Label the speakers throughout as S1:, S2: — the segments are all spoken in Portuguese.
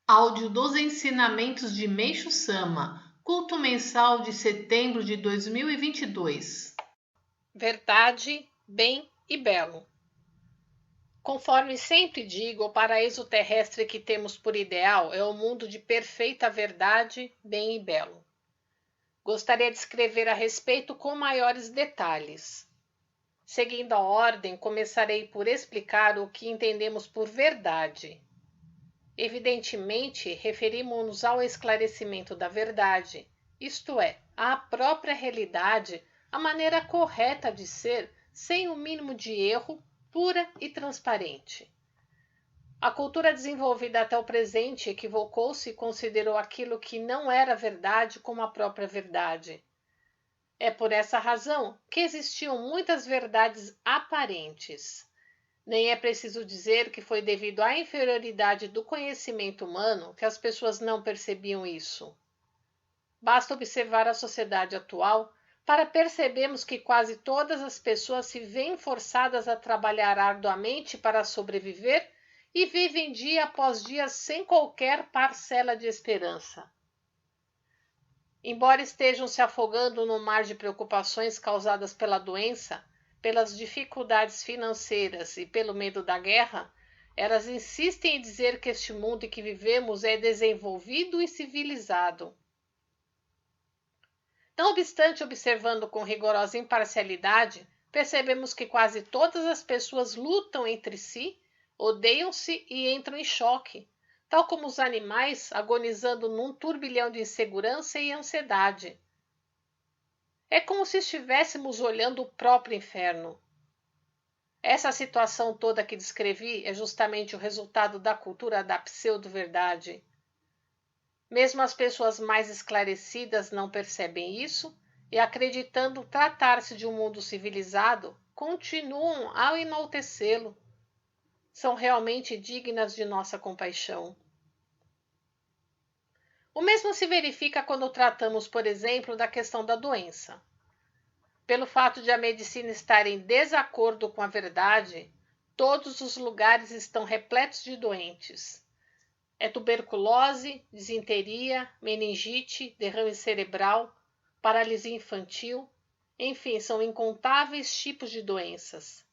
S1: Áudio dos ensinamentos de Meixo Sama, culto mensal de setembro de 2022.
S2: Verdade, bem e belo. Conforme sempre digo, o paraíso terrestre que temos por ideal é o mundo de perfeita verdade, bem e belo. Gostaria de escrever a respeito com maiores detalhes. Seguindo a ordem, começarei por explicar o que entendemos por verdade. Evidentemente, referimos-nos ao esclarecimento da verdade, isto é, à própria realidade, a maneira correta de ser, sem o mínimo de erro, pura e transparente. A cultura desenvolvida até o presente equivocou-se e considerou aquilo que não era verdade como a própria verdade. É por essa razão que existiam muitas verdades aparentes. Nem é preciso dizer que foi devido à inferioridade do conhecimento humano que as pessoas não percebiam isso. Basta observar a sociedade atual para percebermos que quase todas as pessoas se veem forçadas a trabalhar arduamente para sobreviver e vivem dia após dia sem qualquer parcela de esperança. Embora estejam se afogando no mar de preocupações causadas pela doença, pelas dificuldades financeiras e pelo medo da guerra, elas insistem em dizer que este mundo em que vivemos é desenvolvido e civilizado. Não obstante, observando com rigorosa imparcialidade, percebemos que quase todas as pessoas lutam entre si, odeiam-se e entram em choque, tal como os animais agonizando num turbilhão de insegurança e ansiedade. É como se estivéssemos olhando o próprio inferno. Essa situação toda que descrevi é justamente o resultado da cultura da pseudo-verdade. Mesmo as pessoas mais esclarecidas não percebem isso e, acreditando tratar-se de um mundo civilizado, continuam a enaltecê-lo. São realmente dignas de nossa compaixão. O mesmo se verifica quando tratamos, por exemplo, da questão da doença. Pelo fato de a medicina estar em desacordo com a verdade, todos os lugares estão repletos de doentes. É tuberculose, disenteria, meningite, derrame cerebral, paralisia infantil, enfim, são incontáveis tipos de doenças.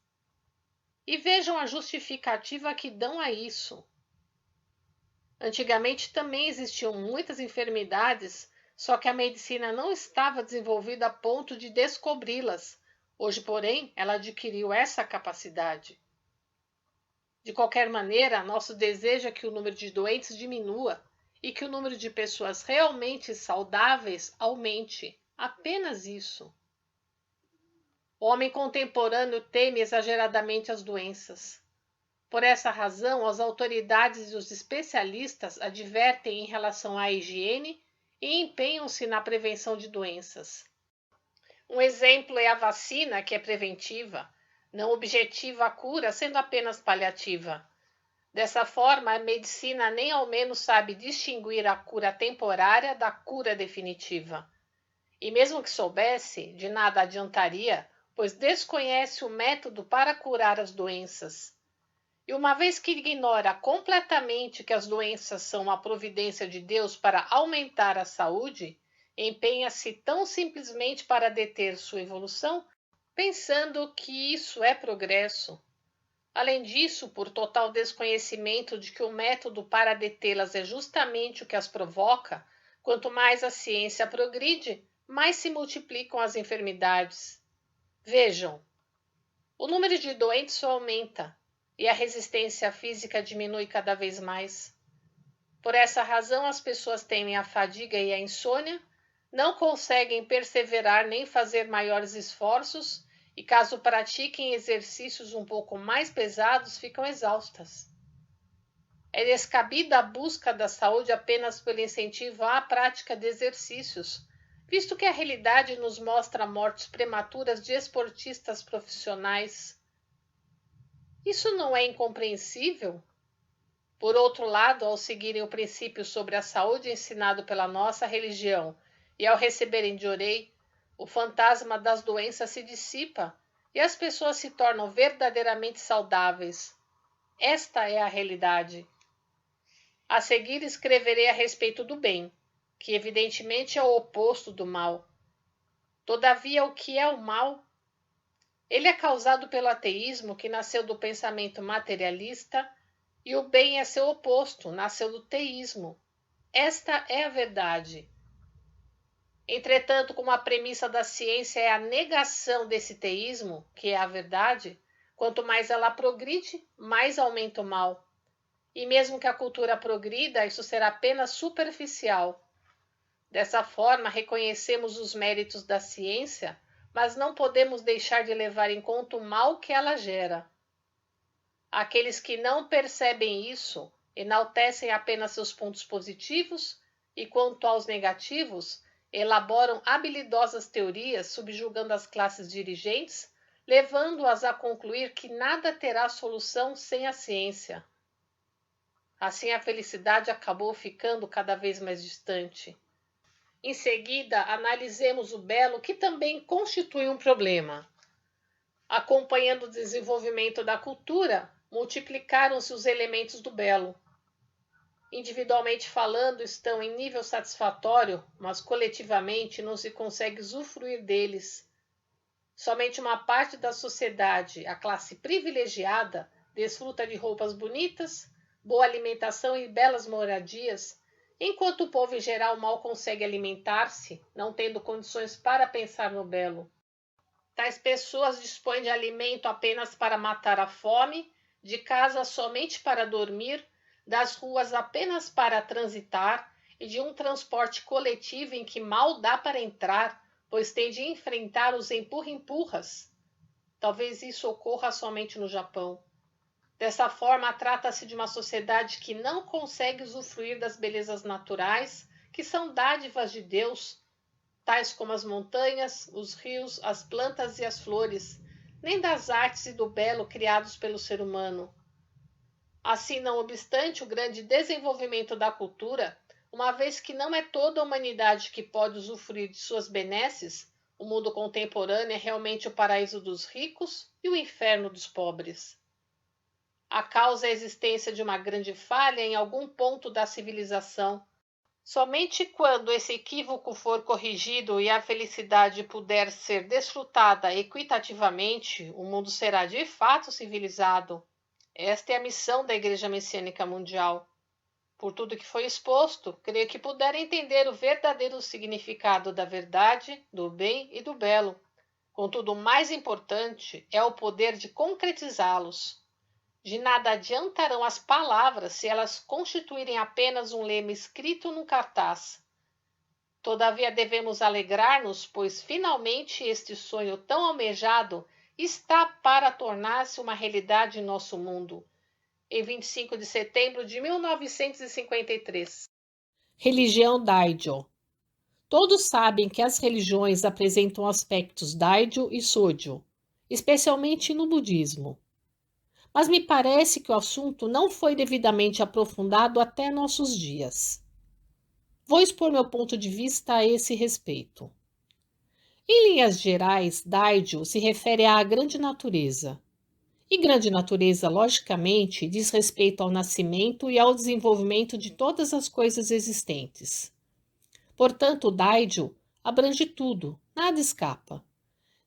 S2: E vejam a justificativa que dão a isso. Antigamente também existiam muitas enfermidades, só que a medicina não estava desenvolvida a ponto de descobri-las. Hoje, porém, ela adquiriu essa capacidade. De qualquer maneira, nosso desejo é que o número de doentes diminua e que o número de pessoas realmente saudáveis aumente. Apenas isso. O homem contemporâneo teme exageradamente as doenças. Por essa razão, as autoridades e os especialistas advertem em relação à higiene e empenham-se na prevenção de doenças. Um exemplo é a vacina, que é preventiva, não objetiva a cura, sendo apenas paliativa. Dessa forma, a medicina nem ao menos sabe distinguir a cura temporária da cura definitiva. E mesmo que soubesse, de nada adiantaria, pois desconhece o método para curar as doenças. E uma vez que ignora completamente que as doenças são uma providência de Deus para aumentar a saúde, empenha-se tão simplesmente para deter sua evolução, pensando que isso é progresso. Além disso, por total desconhecimento de que o método para detê-las é justamente o que as provoca, quanto mais a ciência progride, mais se multiplicam as enfermidades. Vejam, o número de doentes só aumenta e a resistência física diminui cada vez mais. Por essa razão, as pessoas temem a fadiga e a insônia, não conseguem perseverar nem fazer maiores esforços e, caso pratiquem exercícios um pouco mais pesados, ficam exaustas. É descabida a busca da saúde apenas pelo incentivo à prática de exercícios, visto que a realidade nos mostra mortes prematuras de esportistas profissionais. Isso não é incompreensível? Por outro lado, ao seguirem o princípio sobre a saúde ensinado pela nossa religião e ao receberem de orei, o fantasma das doenças se dissipa e as pessoas se tornam verdadeiramente saudáveis. Esta é a realidade. A seguir escreverei a respeito do bem, que evidentemente é o oposto do mal. Todavia, o que é o mal? Ele é causado pelo ateísmo, que nasceu do pensamento materialista, e o bem é seu oposto, nasceu do teísmo. Esta é a verdade. Entretanto, como a premissa da ciência é a negação desse teísmo, que é a verdade, quanto mais ela progride, mais aumenta o mal. E mesmo que a cultura progrida, isso será apenas superficial. Dessa forma, reconhecemos os méritos da ciência, mas não podemos deixar de levar em conta o mal que ela gera. Aqueles que não percebem isso, enaltecem apenas seus pontos positivos e, quanto aos negativos, elaboram habilidosas teorias subjugando as classes dirigentes, levando-as a concluir que nada terá solução sem a ciência. Assim, a felicidade acabou ficando cada vez mais distante. Em seguida, analisemos o belo, que também constitui um problema. Acompanhando o desenvolvimento da cultura, multiplicaram-se os elementos do belo. Individualmente falando, estão em nível satisfatório, mas coletivamente não se consegue usufruir deles. Somente uma parte da sociedade, a classe privilegiada, desfruta de roupas bonitas, boa alimentação e belas moradias, enquanto o povo em geral mal consegue alimentar-se, não tendo condições para pensar no belo. Tais pessoas dispõem de alimento apenas para matar a fome, de casa somente para dormir, das ruas apenas para transitar e de um transporte coletivo em que mal dá para entrar, pois tem de enfrentar os empurra-empurras. Talvez isso ocorra somente no Japão. Dessa forma, trata-se de uma sociedade que não consegue usufruir das belezas naturais, que são dádivas de Deus, tais como as montanhas, os rios, as plantas e as flores, nem das artes e do belo criados pelo ser humano. Assim, não obstante o grande desenvolvimento da cultura, uma vez que não é toda a humanidade que pode usufruir de suas benesses, o mundo contemporâneo é realmente o paraíso dos ricos e o inferno dos pobres. A causa é a existência de uma grande falha em algum ponto da civilização. Somente quando esse equívoco for corrigido e a felicidade puder ser desfrutada equitativamente, o mundo será de fato civilizado. Esta é a missão da Igreja Messiânica Mundial. Por tudo que foi exposto, creio que puderam entender o verdadeiro significado da verdade, do bem e do belo. Contudo, o mais importante é o poder de concretizá-los. De nada adiantarão as palavras se elas constituírem apenas um lema escrito num cartaz. Todavia devemos alegrar-nos, pois finalmente este sonho tão almejado está para tornar-se uma realidade em nosso mundo. Em 25 de setembro de 1953.
S3: Religião Daijo. Todos sabem que as religiões apresentam aspectos Daijo e Sojo, especialmente no budismo. Mas me parece que o assunto não foi devidamente aprofundado até nossos dias. Vou expor meu ponto de vista a esse respeito. Em linhas gerais, Daijo se refere à grande natureza. E grande natureza, logicamente, diz respeito ao nascimento e ao desenvolvimento de todas as coisas existentes. Portanto, o Daijo abrange tudo, nada escapa.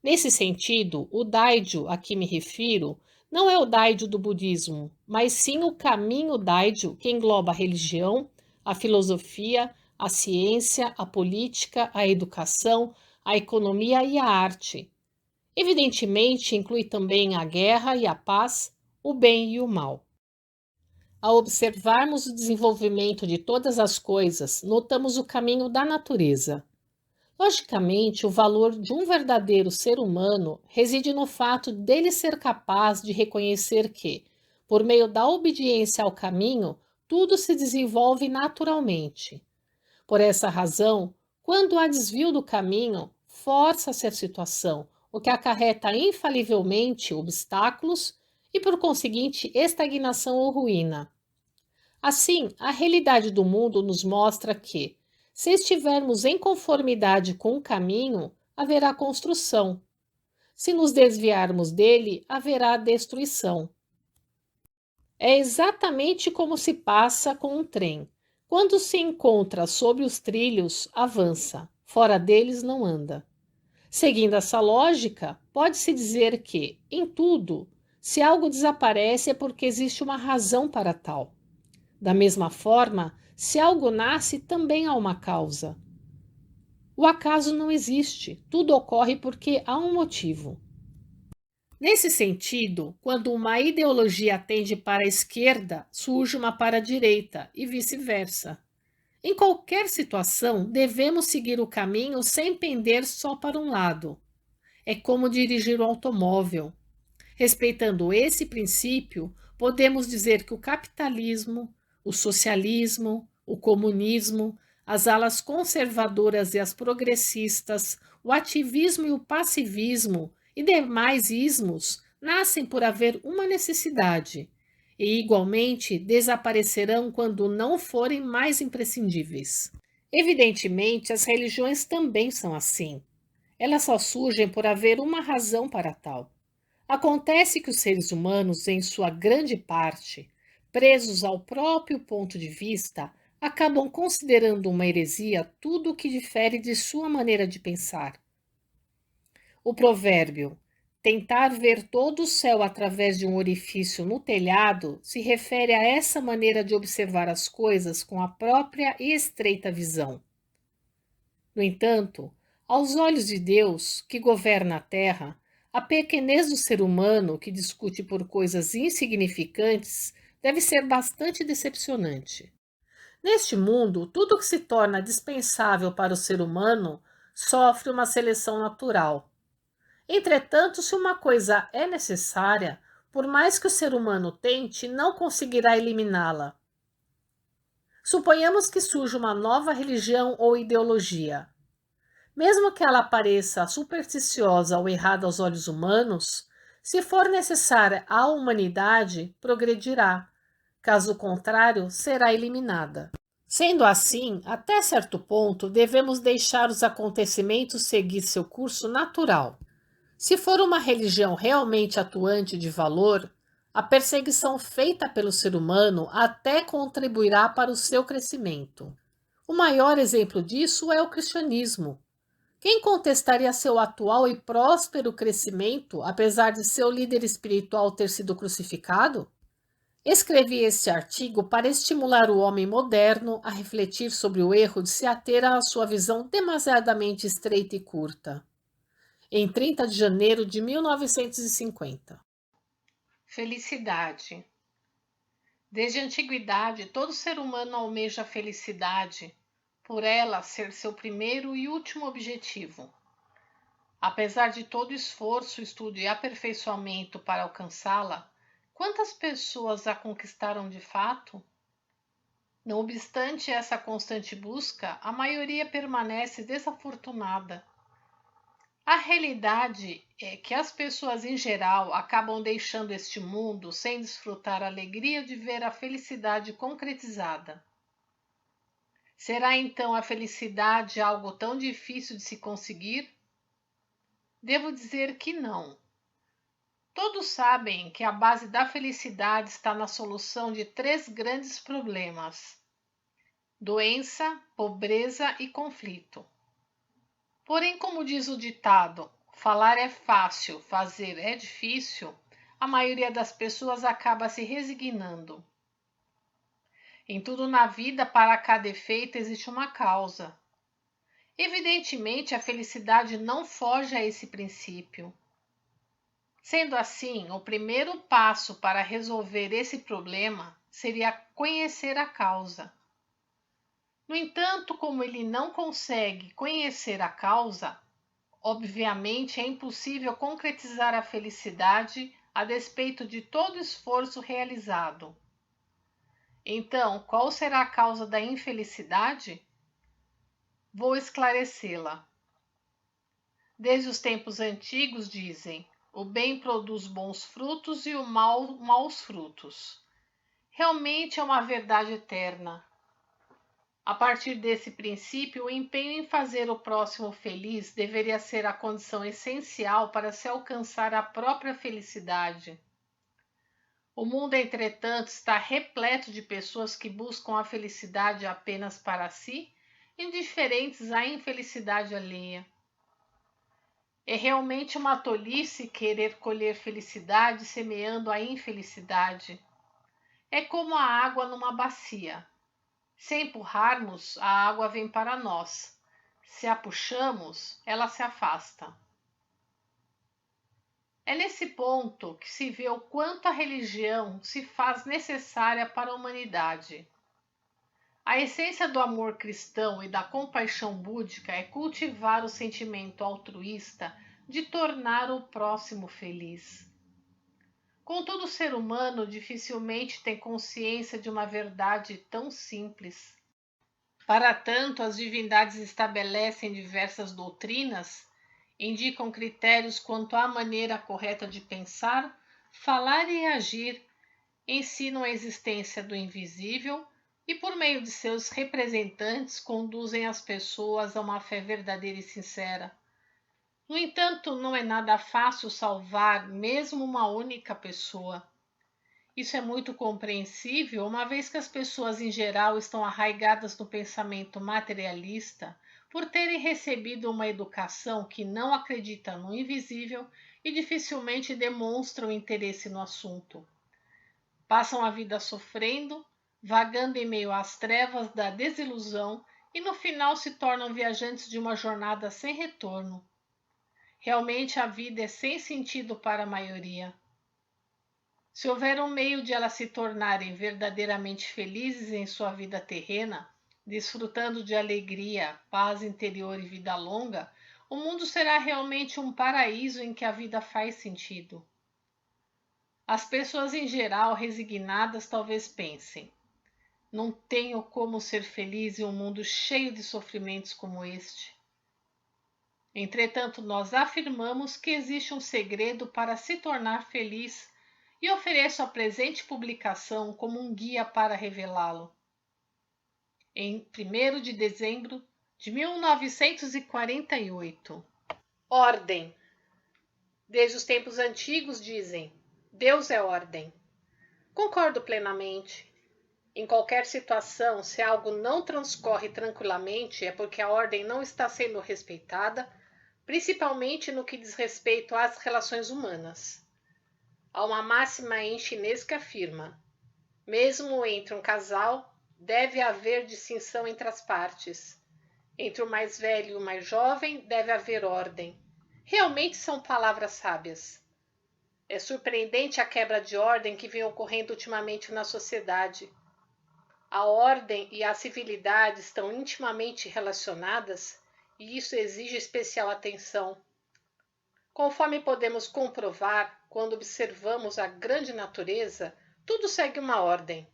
S3: Nesse sentido, o Daijo a que me refiro não é o Daijo do budismo, mas sim o caminho Daijo que engloba a religião, a filosofia, a ciência, a política, a educação, a economia e a arte. Evidentemente, inclui também a guerra e a paz, o bem e o mal. Ao observarmos o desenvolvimento de todas as coisas, notamos o caminho da natureza. Logicamente, o valor de um verdadeiro ser humano reside no fato dele ser capaz de reconhecer que, por meio da obediência ao caminho, tudo se desenvolve naturalmente. Por essa razão, quando há desvio do caminho, força-se a situação, o que acarreta infalivelmente obstáculos e, por conseguinte, estagnação ou ruína. Assim, a realidade do mundo nos mostra que, se estivermos em conformidade com o caminho, haverá construção. Se nos desviarmos dele, haverá destruição. É exatamente como se passa com um trem. Quando se encontra sobre os trilhos, avança, fora deles não anda. Seguindo essa lógica, pode-se dizer que, em tudo, se algo desaparece é porque existe uma razão para tal. Da mesma forma, se algo nasce, também há uma causa. O acaso não existe, tudo ocorre porque há um motivo. Nesse sentido, quando uma ideologia tende para a esquerda, surge uma para a direita e vice-versa. Em qualquer situação, devemos seguir o caminho sem pender só para um lado. É como dirigir um automóvel. Respeitando esse princípio, podemos dizer que o capitalismo, o socialismo, o comunismo, as alas conservadoras e as progressistas, o ativismo e o passivismo e demais ismos nascem por haver uma necessidade e, igualmente, desaparecerão quando não forem mais imprescindíveis. Evidentemente, as religiões também são assim. Elas só surgem por haver uma razão para tal. Acontece que os seres humanos, em sua grande parte, presos ao próprio ponto de vista, acabam considerando uma heresia tudo o que difere de sua maneira de pensar. O provérbio tentar ver todo o céu através de um orifício no telhado se refere a essa maneira de observar as coisas com a própria e estreita visão. No entanto, aos olhos de Deus, que governa a terra, a pequenez do ser humano, que discute por coisas insignificantes, deve ser bastante decepcionante. Neste mundo, tudo que se torna dispensável para o ser humano sofre uma seleção natural. Entretanto, se uma coisa é necessária, por mais que o ser humano tente, não conseguirá eliminá-la. Suponhamos que surja uma nova religião ou ideologia. Mesmo que ela pareça supersticiosa ou errada aos olhos humanos, se for necessária à humanidade, progredirá. Caso contrário, será eliminada. Sendo assim, até certo ponto, devemos deixar os acontecimentos seguir seu curso natural. Se for uma religião realmente atuante de valor, a perseguição feita pelo ser humano até contribuirá para o seu crescimento. O maior exemplo disso é o cristianismo. Quem contestaria seu atual e próspero crescimento, apesar de seu líder espiritual ter sido crucificado? Escrevi este artigo para estimular o homem moderno a refletir sobre o erro de se ater à sua visão demasiadamente estreita e curta. Em 30 de janeiro de 1950.
S2: Felicidade. Desde a antiguidade, todo ser humano almeja a felicidade, por ela ser seu primeiro e último objetivo. Apesar de todo esforço, estudo e aperfeiçoamento para alcançá-la, quantas pessoas a conquistaram de fato? Não obstante essa constante busca, a maioria permanece desafortunada. A realidade é que as pessoas em geral acabam deixando este mundo sem desfrutar a alegria de ver a felicidade concretizada. Será então a felicidade algo tão difícil de se conseguir? Devo dizer que não. Todos sabem que a base da felicidade está na solução de 3 grandes problemas: doença, pobreza e conflito. Porém, como diz o ditado, falar é fácil, fazer é difícil, a maioria das pessoas acaba se resignando. Em tudo na vida, para cada efeito existe uma causa. Evidentemente, a felicidade não foge a esse princípio. Sendo assim, o primeiro passo para resolver esse problema seria conhecer a causa. No entanto, como ele não consegue conhecer a causa, obviamente é impossível concretizar a felicidade a despeito de todo esforço realizado. Então, qual será a causa da infelicidade? Vou esclarecê-la. Desde os tempos antigos dizem: o bem produz bons frutos e o mal maus frutos. Realmente é uma verdade eterna. A partir desse princípio, o empenho em fazer o próximo feliz deveria ser a condição essencial para se alcançar a própria felicidade.
S1: O mundo, entretanto, está repleto de pessoas que buscam a felicidade apenas para si, indiferentes à infelicidade alheia. É realmente uma tolice querer colher felicidade semeando a infelicidade. É como a água numa bacia. Se empurrarmos, a água vem para nós. Se a puxamos, ela se afasta. É nesse ponto que se vê o quanto a religião se faz necessária para a humanidade. A essência do amor cristão e da compaixão búdica é cultivar o sentimento altruísta de tornar o próximo feliz. Contudo, o ser humano dificilmente tem consciência de uma verdade tão simples. Para tanto, as divindades estabelecem diversas doutrinas, indicam critérios quanto à maneira correta de pensar, falar e agir, ensinam a existência do invisível e, por meio de seus representantes, conduzem as pessoas a uma fé verdadeira e sincera. No entanto, não é nada fácil salvar mesmo uma única pessoa. Isso é muito compreensível, uma vez que as pessoas em geral estão arraigadas no pensamento materialista por terem recebido uma educação que não acredita no invisível e dificilmente demonstram interesse no assunto. Passam a vida sofrendo, vagando em meio às trevas da desilusão e no final se tornam viajantes de uma jornada sem retorno. Realmente a vida é sem sentido para a maioria. Se houver um meio de elas se tornarem verdadeiramente felizes em sua vida terrena, desfrutando de alegria, paz interior e vida longa, o mundo será realmente um paraíso em que a vida faz sentido. As pessoas em geral resignadas talvez pensem: não tenho como ser feliz em um mundo cheio de sofrimentos como este. Entretanto, nós afirmamos que existe um segredo para se tornar feliz e ofereço a presente publicação como um guia para revelá-lo. Em 1º de dezembro de 1948.
S2: Ordem. Desde os tempos antigos dizem: Deus é ordem. Concordo plenamente. Em qualquer situação, se algo não transcorre tranquilamente, é porque a ordem não está sendo respeitada, principalmente no que diz respeito às relações humanas. Há uma máxima em chinês que afirma: mesmo entre um casal, deve haver distinção entre as partes. Entre o mais velho e o mais jovem, deve haver ordem. Realmente são palavras sábias. É surpreendente a quebra de ordem que vem ocorrendo ultimamente na sociedade. A ordem e a civilidade estão intimamente relacionadas e isso exige especial atenção. Conforme podemos comprovar, quando observamos a grande natureza, tudo segue uma ordem.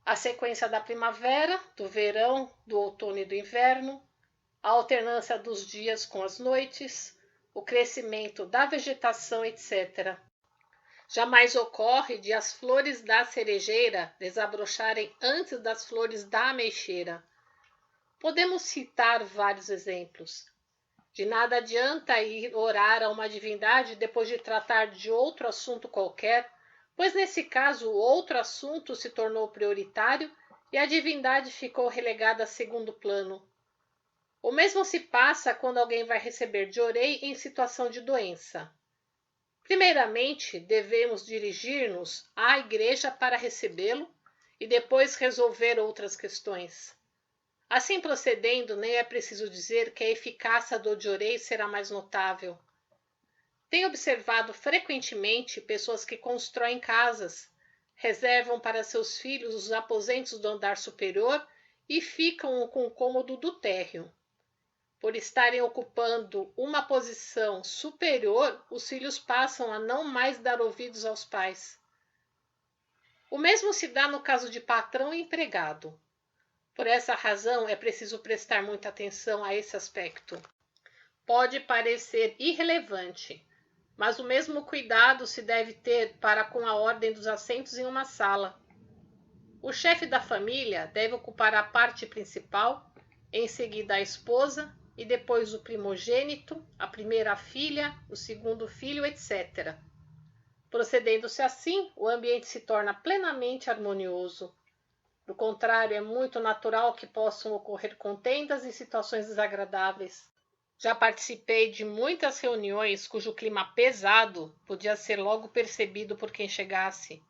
S2: A sequência da primavera, do verão, do outono e do inverno, a alternância dos dias com as noites, o crescimento da vegetação, etc. Jamais ocorre de as flores da cerejeira desabrocharem antes das flores da ameixeira. Podemos citar vários exemplos. De nada adianta ir orar a uma divindade depois de tratar de outro assunto qualquer, pois nesse caso o outro assunto se tornou prioritário e a divindade ficou relegada a segundo plano. O mesmo se passa quando alguém vai receber Jorei em situação de doença. Primeiramente, devemos dirigir-nos à igreja para recebê-lo e depois resolver outras questões. Assim procedendo, nem é preciso dizer que a eficácia do Jorei será mais notável. Tenho observado frequentemente pessoas que constroem casas, reservam para seus filhos os aposentos do andar superior e ficam com o cômodo do térreo. Por estarem ocupando uma posição superior, os filhos passam a não mais dar ouvidos aos pais. O mesmo se dá no caso de patrão e empregado. Por essa razão, é preciso prestar muita atenção a esse aspecto. Pode parecer irrelevante, mas o mesmo cuidado se deve ter para com a ordem dos assentos em uma sala. O chefe da família deve ocupar a parte principal, em seguida a esposa, e depois o primogênito, a primeira filha, o segundo filho, etc. Procedendo-se assim, o ambiente se torna plenamente harmonioso. Do contrário, é muito natural que possam ocorrer contendas e situações desagradáveis. Já participei de muitas reuniões cujo clima pesado podia ser logo percebido por quem chegasse.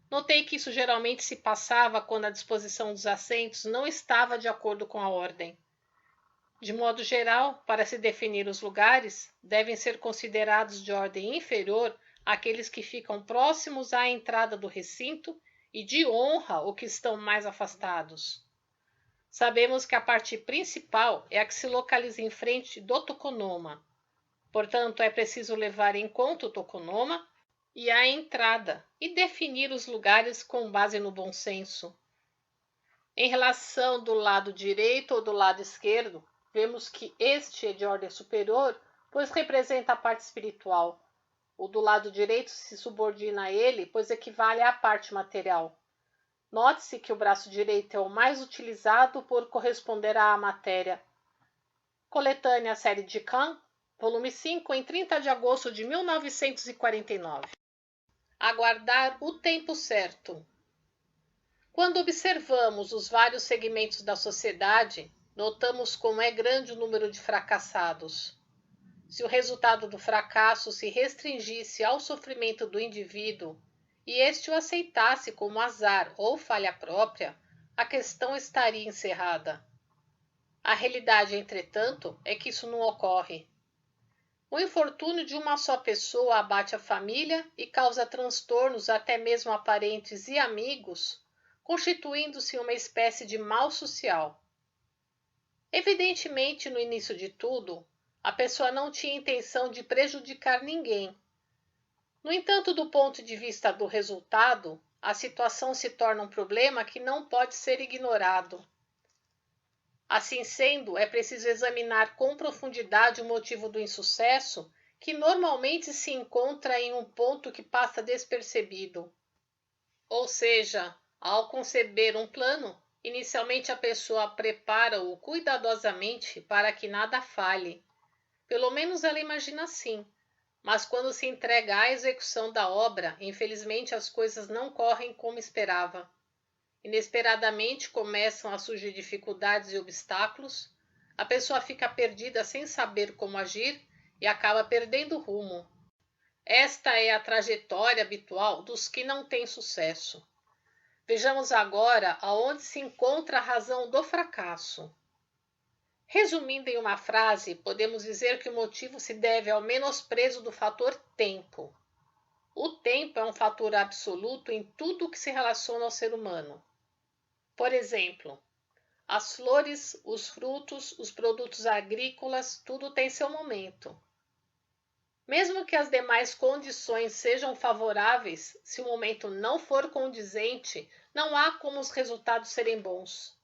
S2: Notei que isso geralmente se passava quando a disposição dos assentos não estava de acordo com a ordem. De modo geral, para se definir os lugares, devem ser considerados de ordem inferior aqueles que ficam próximos à entrada do recinto e de honra os que estão mais afastados. Sabemos que a parte principal é a que se localiza em frente do tokonoma. Portanto, é preciso levar em conta o tokonoma e a entrada e definir os lugares com base no bom senso. Em relação do lado direito ou do lado esquerdo, vemos que este é de ordem superior, pois representa a parte espiritual. O do lado direito se subordina a ele, pois equivale à parte material. Note-se que o braço direito é o mais utilizado por corresponder à matéria. Coletânea série de Kahn, volume 5, em 30 de agosto de 1949. Aguardar o tempo certo. Quando observamos os vários segmentos da sociedade, notamos como é grande o número de fracassados. Se o resultado do fracasso se restringisse ao sofrimento do indivíduo e este o aceitasse como azar ou falha própria, a questão estaria encerrada. A realidade, entretanto, é que isso não ocorre. O infortúnio de uma só pessoa abate a família e causa transtornos até mesmo a parentes e amigos, constituindo-se uma espécie de mal social. Evidentemente, no início de tudo, a pessoa não tinha intenção de prejudicar ninguém. No entanto, do ponto de vista do resultado, a situação se torna um problema que não pode ser ignorado. Assim sendo, é preciso examinar com profundidade o motivo do insucesso, que normalmente se encontra em um ponto que passa despercebido. Ou seja, ao conceber um plano, inicialmente a pessoa prepara-o cuidadosamente para que nada falhe. Pelo menos ela imagina assim. Mas quando se entrega à execução da obra, infelizmente as coisas não correm como esperava. Inesperadamente começam a surgir dificuldades e obstáculos, a pessoa fica perdida sem saber como agir e acaba perdendo o rumo. Esta é a trajetória habitual dos que não têm sucesso. Vejamos agora aonde se encontra a razão do fracasso. Resumindo em uma frase, podemos dizer que o motivo se deve ao menosprezo do fator tempo. O tempo é um fator absoluto em tudo o que se relaciona ao ser humano. Por exemplo, as flores, os frutos, os produtos agrícolas, tudo tem seu momento. Mesmo que as demais condições sejam favoráveis, se o momento não for condizente, não há como os resultados serem bons.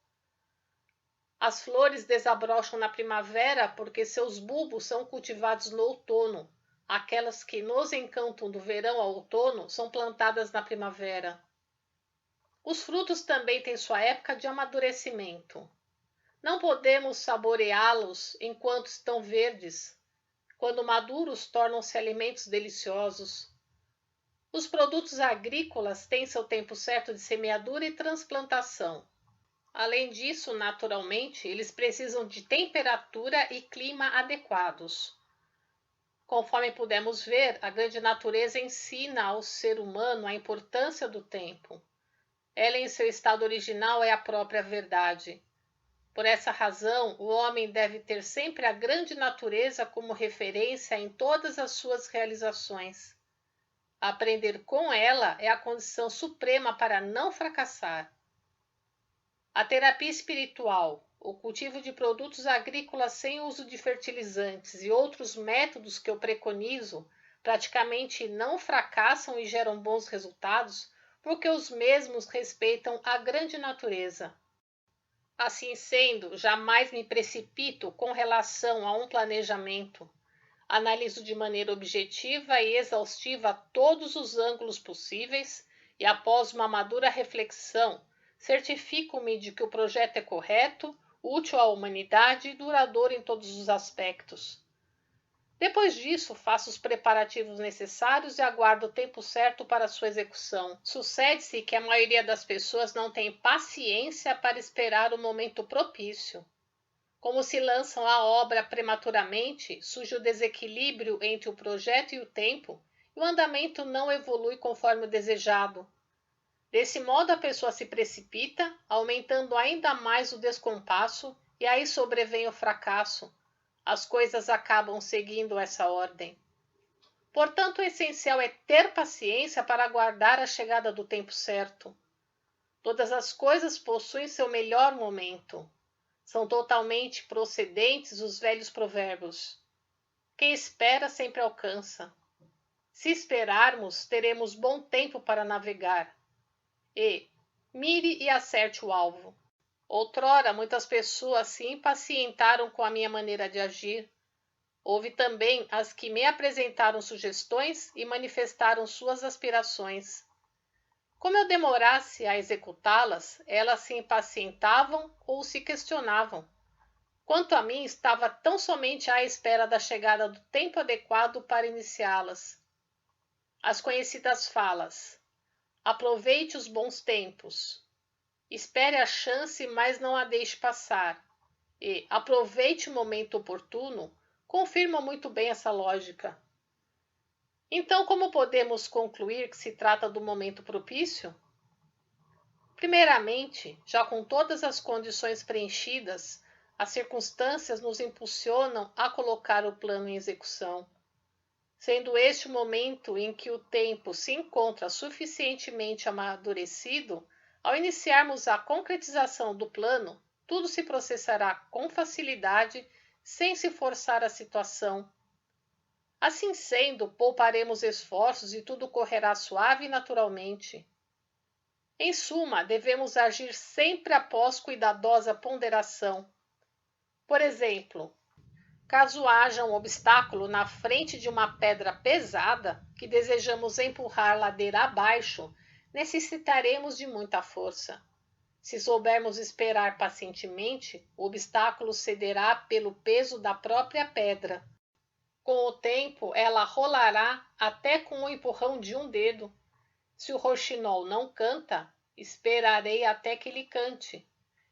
S2: As flores desabrocham na primavera porque seus bulbos são cultivados no outono. Aquelas que nos encantam do verão ao outono são plantadas na primavera. Os frutos também têm sua época de amadurecimento. Não podemos saboreá-los enquanto estão verdes. Quando maduros, tornam-se alimentos deliciosos. Os produtos agrícolas têm seu tempo certo de semeadura e transplantação. Além disso, naturalmente, eles precisam de temperatura e clima adequados. Conforme pudemos ver, a grande natureza ensina ao ser humano a importância do tempo. Ela, em seu estado original, é a própria verdade. Por essa razão, o homem deve ter sempre a grande natureza como referência em todas as suas realizações. Aprender com ela é a condição suprema para não fracassar. A terapia espiritual, o cultivo de produtos agrícolas sem uso de fertilizantes e outros métodos que eu preconizo praticamente não fracassam e geram bons resultados porque os mesmos respeitam a grande natureza. Assim sendo, jamais me precipito com relação a um planejamento. Analiso de maneira objetiva e exaustiva todos os ângulos possíveis e, após uma madura reflexão, certifico-me de que o projeto é correto, útil à humanidade e duradouro em todos os aspectos. Depois disso, faço os preparativos necessários e aguardo o tempo certo para sua execução. Sucede-se que a maioria das pessoas não tem paciência para esperar o momento propício. Como se lançam a obra prematuramente, surge o desequilíbrio entre o projeto e o tempo, e o andamento não evolui conforme o desejado. Desse modo, a pessoa se precipita, aumentando ainda mais o descompasso, e aí sobrevém o fracasso. As coisas acabam seguindo essa ordem. Portanto, o essencial é ter paciência para aguardar a chegada do tempo certo. Todas as coisas possuem seu melhor momento. São totalmente procedentes os velhos provérbios. Quem espera sempre alcança. Se esperarmos, teremos bom tempo para navegar. E mire e acerte o alvo. Outrora, muitas pessoas se impacientaram com a minha maneira de agir. Houve também as que me apresentaram sugestões e manifestaram suas aspirações. Como eu demorasse a executá-las, elas se impacientavam ou se questionavam. Quanto a mim, estava tão somente à espera da chegada do tempo adequado para iniciá-las. As conhecidas falas: aproveite os bons tempos. Espere a chance, mas não a deixe passar. E aproveite o momento oportuno confirmam muito bem essa lógica. Então, como podemos concluir que se trata do momento propício? Primeiramente, já com todas as condições preenchidas, as circunstâncias nos impulsionam a colocar o plano em execução. Sendo este o momento em que o tempo se encontra suficientemente amadurecido, ao iniciarmos a concretização do plano, tudo se processará com facilidade, sem se forçar a situação. Assim sendo, pouparemos esforços e tudo correrá suave e naturalmente. Em suma, devemos agir sempre após cuidadosa ponderação. Por exemplo, caso haja um obstáculo na frente de uma pedra pesada que desejamos empurrar ladeira abaixo, necessitaremos de muita força. Se soubermos esperar pacientemente, o obstáculo cederá pelo peso da própria pedra. Com o tempo, ela rolará até com o empurrão de um dedo. Se o roxinol não canta, esperarei até que ele cante.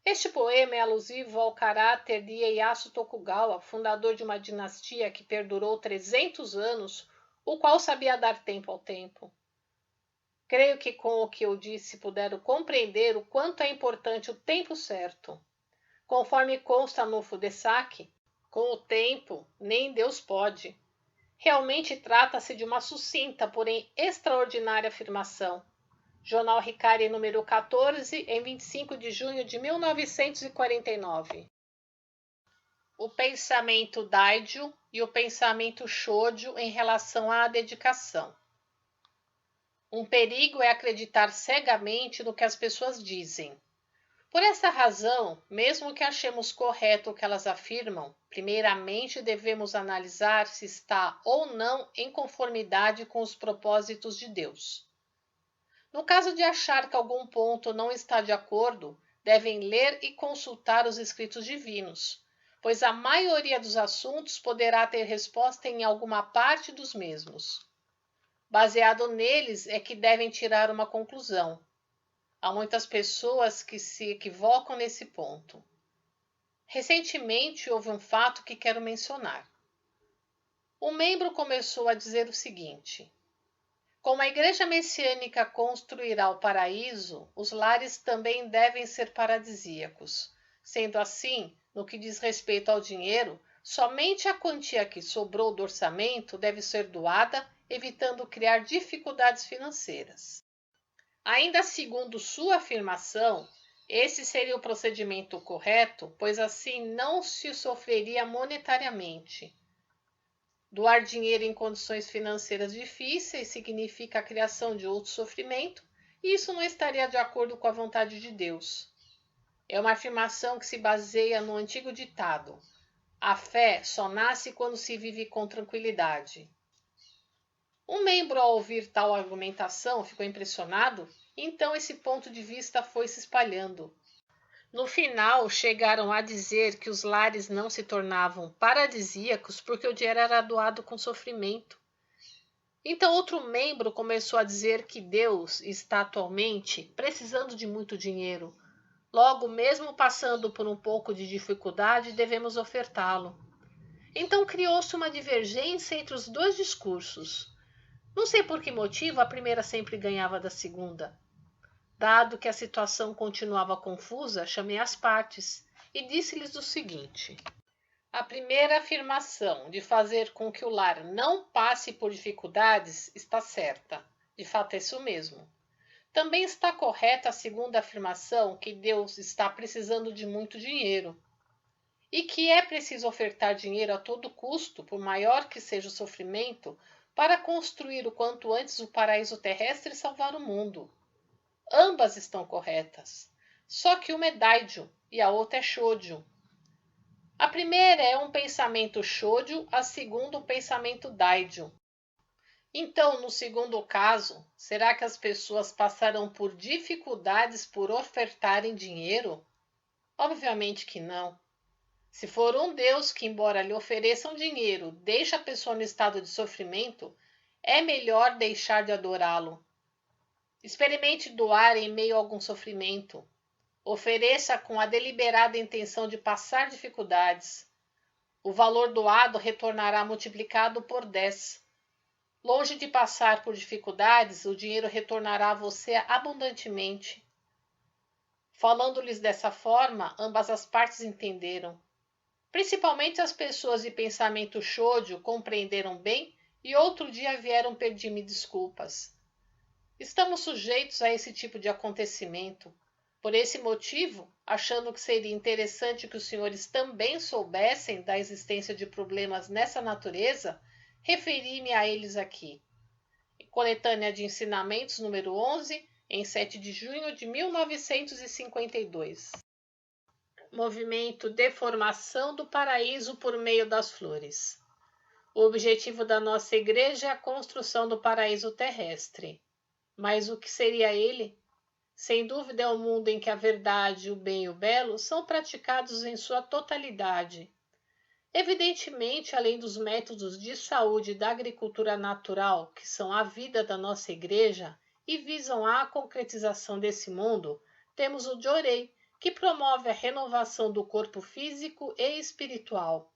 S2: Este poema é alusivo ao caráter de Ieyasu Tokugawa, fundador de uma dinastia que perdurou 300 anos, o qual sabia dar tempo ao tempo. Creio que com o que eu disse puderam compreender o quanto é importante o tempo certo. Conforme consta no Fudesaki, com o tempo nem Deus pode. Realmente trata-se de uma sucinta, porém extraordinária afirmação. Jornal Hikari número 14, em 25 de junho de 1949. O pensamento Daiju e o pensamento Shoujo em relação à dedicação. Um perigo é acreditar cegamente no que as pessoas dizem. Por essa razão, mesmo que achemos correto o que elas afirmam, primeiramente devemos analisar se está ou não em conformidade com os propósitos de Deus. No caso de achar que algum ponto não está de acordo, devem ler e consultar os escritos divinos, pois a maioria dos assuntos poderá ter resposta em alguma parte dos mesmos. Baseado neles é que devem tirar uma conclusão. Há muitas pessoas que se equivocam nesse ponto. Recentemente houve um fato que quero mencionar. Um membro começou a dizer o seguinte: como a igreja messiânica construirá o paraíso, os lares também devem ser paradisíacos. Sendo assim, no que diz respeito ao dinheiro, somente a quantia que sobrou do orçamento deve ser doada, evitando criar dificuldades financeiras. Ainda segundo sua afirmação, esse seria o procedimento correto, pois assim não se sofreria monetariamente. Doar dinheiro em condições financeiras difíceis significa a criação de outro sofrimento, e isso não estaria de acordo com a vontade de Deus. É uma afirmação que se baseia no antigo ditado: a fé só nasce quando se vive com tranquilidade. Um membro, ao ouvir tal argumentação, ficou impressionado, e então esse ponto de vista foi se espalhando. No final, chegaram a dizer que os lares não se tornavam paradisíacos porque o dinheiro era doado com sofrimento. Então, outro membro começou a dizer que Deus está atualmente precisando de muito dinheiro. Logo, mesmo passando por um pouco de dificuldade, devemos ofertá-lo. Então, criou-se uma divergência entre os dois discursos. Não sei por que motivo a primeira sempre ganhava da segunda. Dado que a situação continuava confusa, chamei as partes e disse-lhes o seguinte: a primeira afirmação de fazer com que o lar não passe por dificuldades está certa. De fato, é isso mesmo. Também está correta a segunda afirmação que Deus está precisando de muito dinheiro e que é preciso ofertar dinheiro a todo custo, por maior que seja o sofrimento, para construir o quanto antes o paraíso terrestre e salvar o mundo. Ambas estão corretas, só que uma é Daijo e a outra é Shōjo. A primeira é um pensamento Shōjo, a segunda um pensamento Daijo. Então, no segundo caso, será que as pessoas passarão por dificuldades por ofertarem dinheiro? Obviamente que não. Se for um Deus que, embora lhe ofereçam dinheiro, deixa a pessoa no estado de sofrimento, é melhor deixar de adorá-lo. Experimente doar em meio a algum sofrimento. Ofereça com a deliberada intenção de passar dificuldades. O valor doado retornará multiplicado por 10. Longe de passar por dificuldades, o dinheiro retornará a você abundantemente. Falando-lhes dessa forma, ambas as partes entenderam. Principalmente as pessoas de pensamento Shōjo compreenderam bem e outro dia vieram pedir-me desculpas. Estamos sujeitos a esse tipo de acontecimento. Por esse motivo, achando que seria interessante que os senhores também soubessem da existência de problemas nessa natureza, referi-me a eles aqui. Coletânea de Ensinamentos, número 11, em 7 de junho de 1952. Movimento de formação do paraíso por meio das flores. O objetivo da nossa igreja é a construção do paraíso terrestre. Mas o que seria ele? Sem dúvida é um mundo em que a verdade, o bem e o belo são praticados em sua totalidade. Evidentemente, além dos métodos de saúde da agricultura natural, que são a vida da nossa igreja e visam a concretização desse mundo, temos o Jorei, que promove a renovação do corpo físico e espiritual.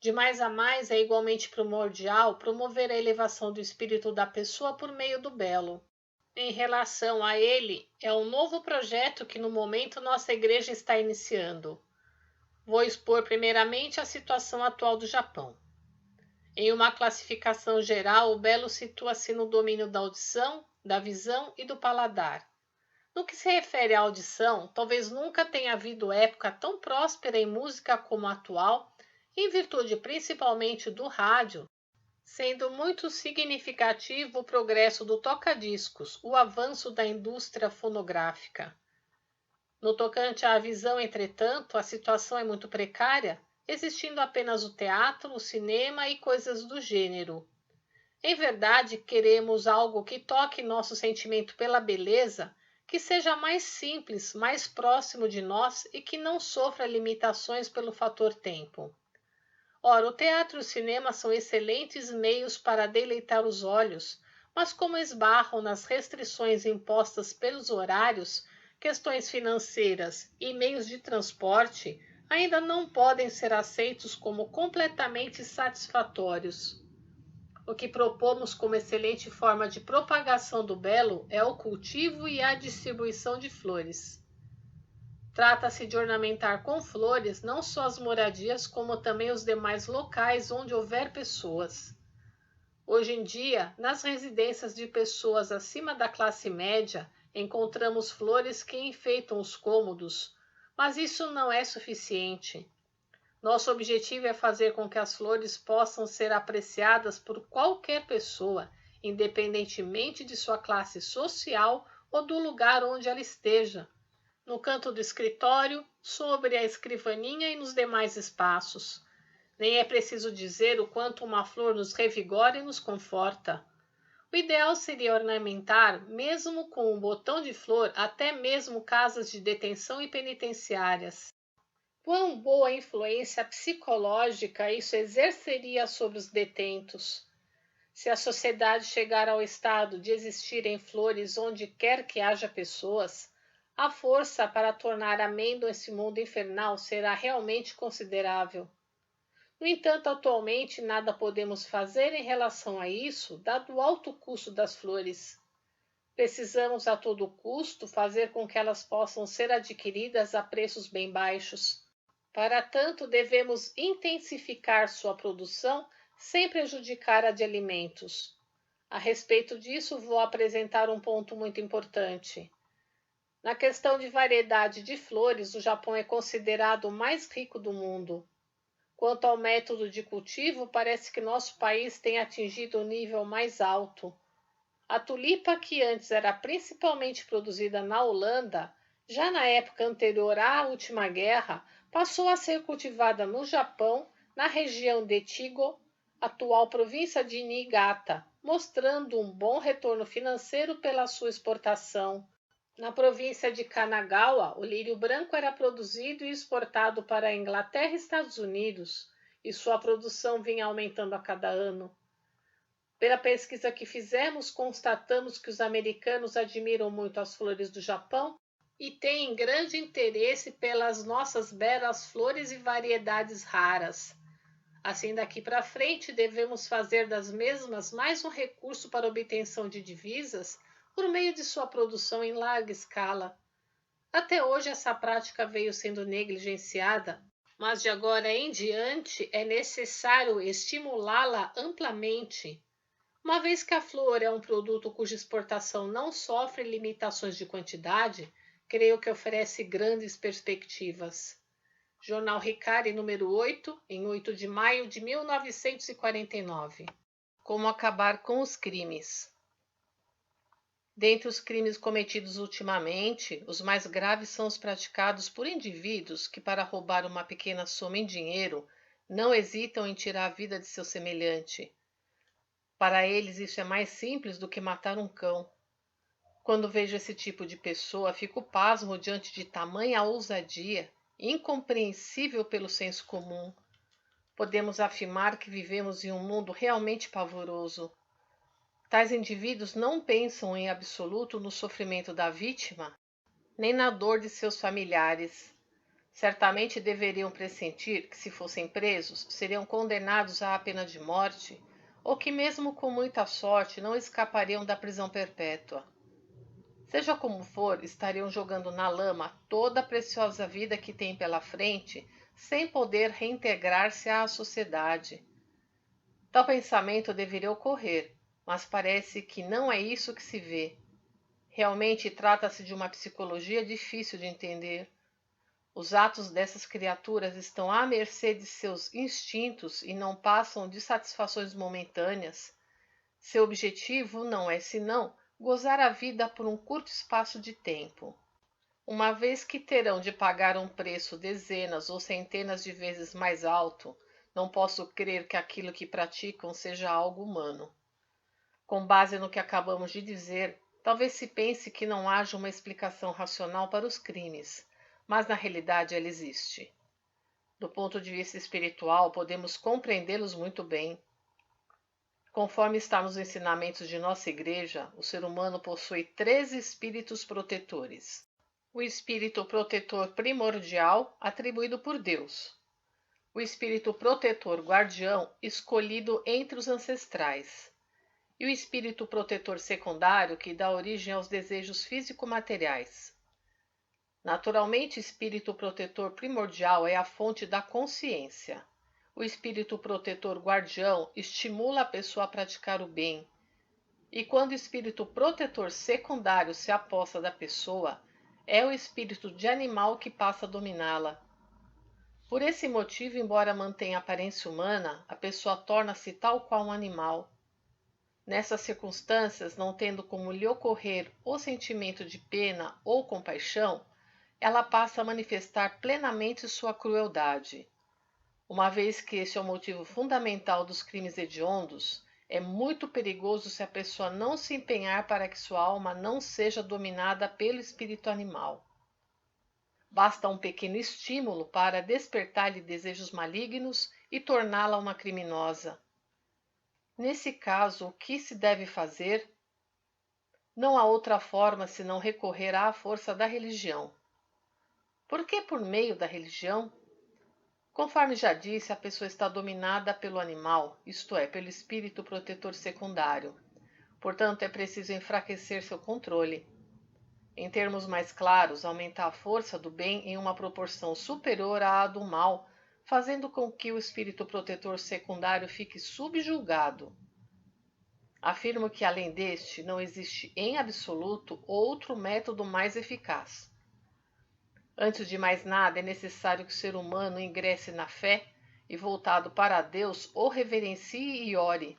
S2: De mais a mais, é igualmente primordial promover a elevação do espírito da pessoa por meio do belo. Em relação a ele, é um novo projeto que no momento nossa igreja está iniciando. Vou expor primeiramente a situação atual do Japão. Em uma classificação geral, o belo situa-se no domínio da audição, da visão e do paladar. No que se refere à audição, talvez nunca tenha havido época tão próspera em música como a atual, em virtude principalmente do rádio, sendo muito significativo o progresso do toca-discos, o avanço da indústria fonográfica. No tocante à visão, entretanto, a situação é muito precária, existindo apenas o teatro, o cinema e coisas do gênero. Em verdade, queremos algo que toque nosso sentimento pela beleza, que seja mais simples, mais próximo de nós e que não sofra limitações pelo fator tempo. Ora, o teatro e o cinema são excelentes meios para deleitar os olhos, mas como esbarram nas restrições impostas pelos horários, questões financeiras e meios de transporte, ainda não podem ser aceitos como completamente satisfatórios. O que propomos como excelente forma de propagação do belo é o cultivo e a distribuição de flores. Trata-se de ornamentar com flores não só as moradias, como também os demais locais onde houver pessoas. Hoje em dia, nas residências de pessoas acima da classe média, encontramos flores que enfeitam os cômodos, mas isso não é suficiente. Nosso objetivo é fazer com que as flores possam ser apreciadas por qualquer pessoa, independentemente de sua classe social ou do lugar onde ela esteja. No canto do escritório, sobre a escrivaninha e nos demais espaços. Nem é preciso dizer o quanto uma flor nos revigora e nos conforta. O ideal seria ornamentar, mesmo com um botão de flor, até mesmo casas de detenção e penitenciárias. Quão boa influência psicológica isso exerceria sobre os detentos? Se a sociedade chegar ao estado de existirem flores onde quer que haja pessoas, a força para tornar ameno esse mundo infernal será realmente considerável. No entanto, atualmente nada podemos fazer em relação a isso, dado o alto custo das flores. Precisamos a todo custo fazer com que elas possam ser adquiridas a preços bem baixos. Para tanto, devemos intensificar sua produção sem prejudicar a de alimentos. A respeito disso, vou apresentar um ponto muito importante. Na questão de variedade de flores, o Japão é considerado o mais rico do mundo. Quanto ao método de cultivo, parece que nosso país tem atingido o nível mais alto. A tulipa, que antes era principalmente produzida na Holanda, já na época anterior à última guerra, passou a ser cultivada no Japão, na região de Echigo, atual província de Niigata, mostrando um bom retorno financeiro pela sua exportação. Na província de Kanagawa, o lírio branco era produzido e exportado para a Inglaterra e Estados Unidos, e sua produção vinha aumentando a cada ano. Pela pesquisa que fizemos, constatamos que os americanos admiram muito as flores do Japão e têm grande interesse pelas nossas belas flores e variedades raras. Assim, daqui para frente, devemos fazer das mesmas mais um recurso para obtenção de divisas por meio de sua produção em larga escala. Até hoje essa prática veio sendo negligenciada, mas de agora em diante é necessário estimulá-la amplamente. Uma vez que a flor é um produto cuja exportação não sofre limitações de quantidade, creio que oferece grandes perspectivas. Jornal Ricari, número 8, em 8 de maio de 1949.
S1: Como acabar com os crimes. Dentre os crimes cometidos ultimamente, os mais graves são os praticados por indivíduos que, para roubar uma pequena soma em dinheiro, não hesitam em tirar a vida de seu semelhante. Para eles, isso é mais simples do que matar um cão. Quando vejo esse tipo de pessoa, fico pasmo diante de tamanha ousadia, incompreensível pelo senso comum. Podemos afirmar que vivemos em um mundo realmente pavoroso. Tais indivíduos não pensam em absoluto no sofrimento da vítima, nem na dor de seus familiares. Certamente deveriam pressentir que, se fossem presos, seriam condenados à pena de morte, ou que, mesmo com muita sorte, não escapariam da prisão perpétua. Seja como for, estariam jogando na lama toda a preciosa vida que têm pela frente, sem poder reintegrar-se à sociedade. Tal pensamento deveria ocorrer, mas parece que não é isso que se vê. Realmente trata-se de uma psicologia difícil de entender. Os atos dessas criaturas estão à mercê de seus instintos e não passam de satisfações momentâneas. Seu objetivo não é senão gozar a vida por um curto espaço de tempo. Uma vez que terão de pagar um preço dezenas ou centenas de vezes mais alto, não posso crer que aquilo que praticam seja algo humano. Com base no que acabamos de dizer, talvez se pense que não haja uma explicação racional para os crimes, mas na realidade ela existe. Do ponto de vista espiritual, podemos compreendê-los muito bem. Conforme está nos ensinamentos de nossa igreja, o ser humano possui 3 espíritos protetores. O espírito protetor primordial, atribuído por Deus. O espírito protetor guardião, escolhido entre os ancestrais. E o espírito protetor secundário, que dá origem aos desejos físico-materiais. Naturalmente, o espírito protetor primordial é a fonte da consciência. O espírito protetor guardião estimula a pessoa a praticar o bem. E quando o espírito protetor secundário se aposta da pessoa, é o espírito de animal que passa a dominá-la. Por esse motivo, embora mantenha a aparência humana, a pessoa torna-se tal qual um animal. Nessas circunstâncias, não tendo como lhe ocorrer o sentimento de pena ou compaixão, ela passa a manifestar plenamente sua crueldade. Uma vez que esse é o motivo fundamental dos crimes hediondos, É muito perigoso se a pessoa não se empenhar para que sua alma não seja dominada pelo espírito animal. Basta um pequeno estímulo para despertar-lhe desejos malignos e torná-la uma criminosa. Nesse caso, o que se deve fazer? Não há outra forma senão recorrer à força da religião. Por que por meio da religião? Conforme já disse, a pessoa está dominada pelo animal, isto é, pelo espírito protetor secundário. Portanto, é preciso enfraquecer seu controle. Em termos mais claros, aumentar a força do bem em uma proporção superior à do mal, fazendo com que o espírito protetor secundário fique subjugado. Afirmo que, além deste, não existe em absoluto outro método mais eficaz. Antes de mais nada, é necessário que o ser humano ingresse na fé e, voltado para Deus, o reverencie e ore.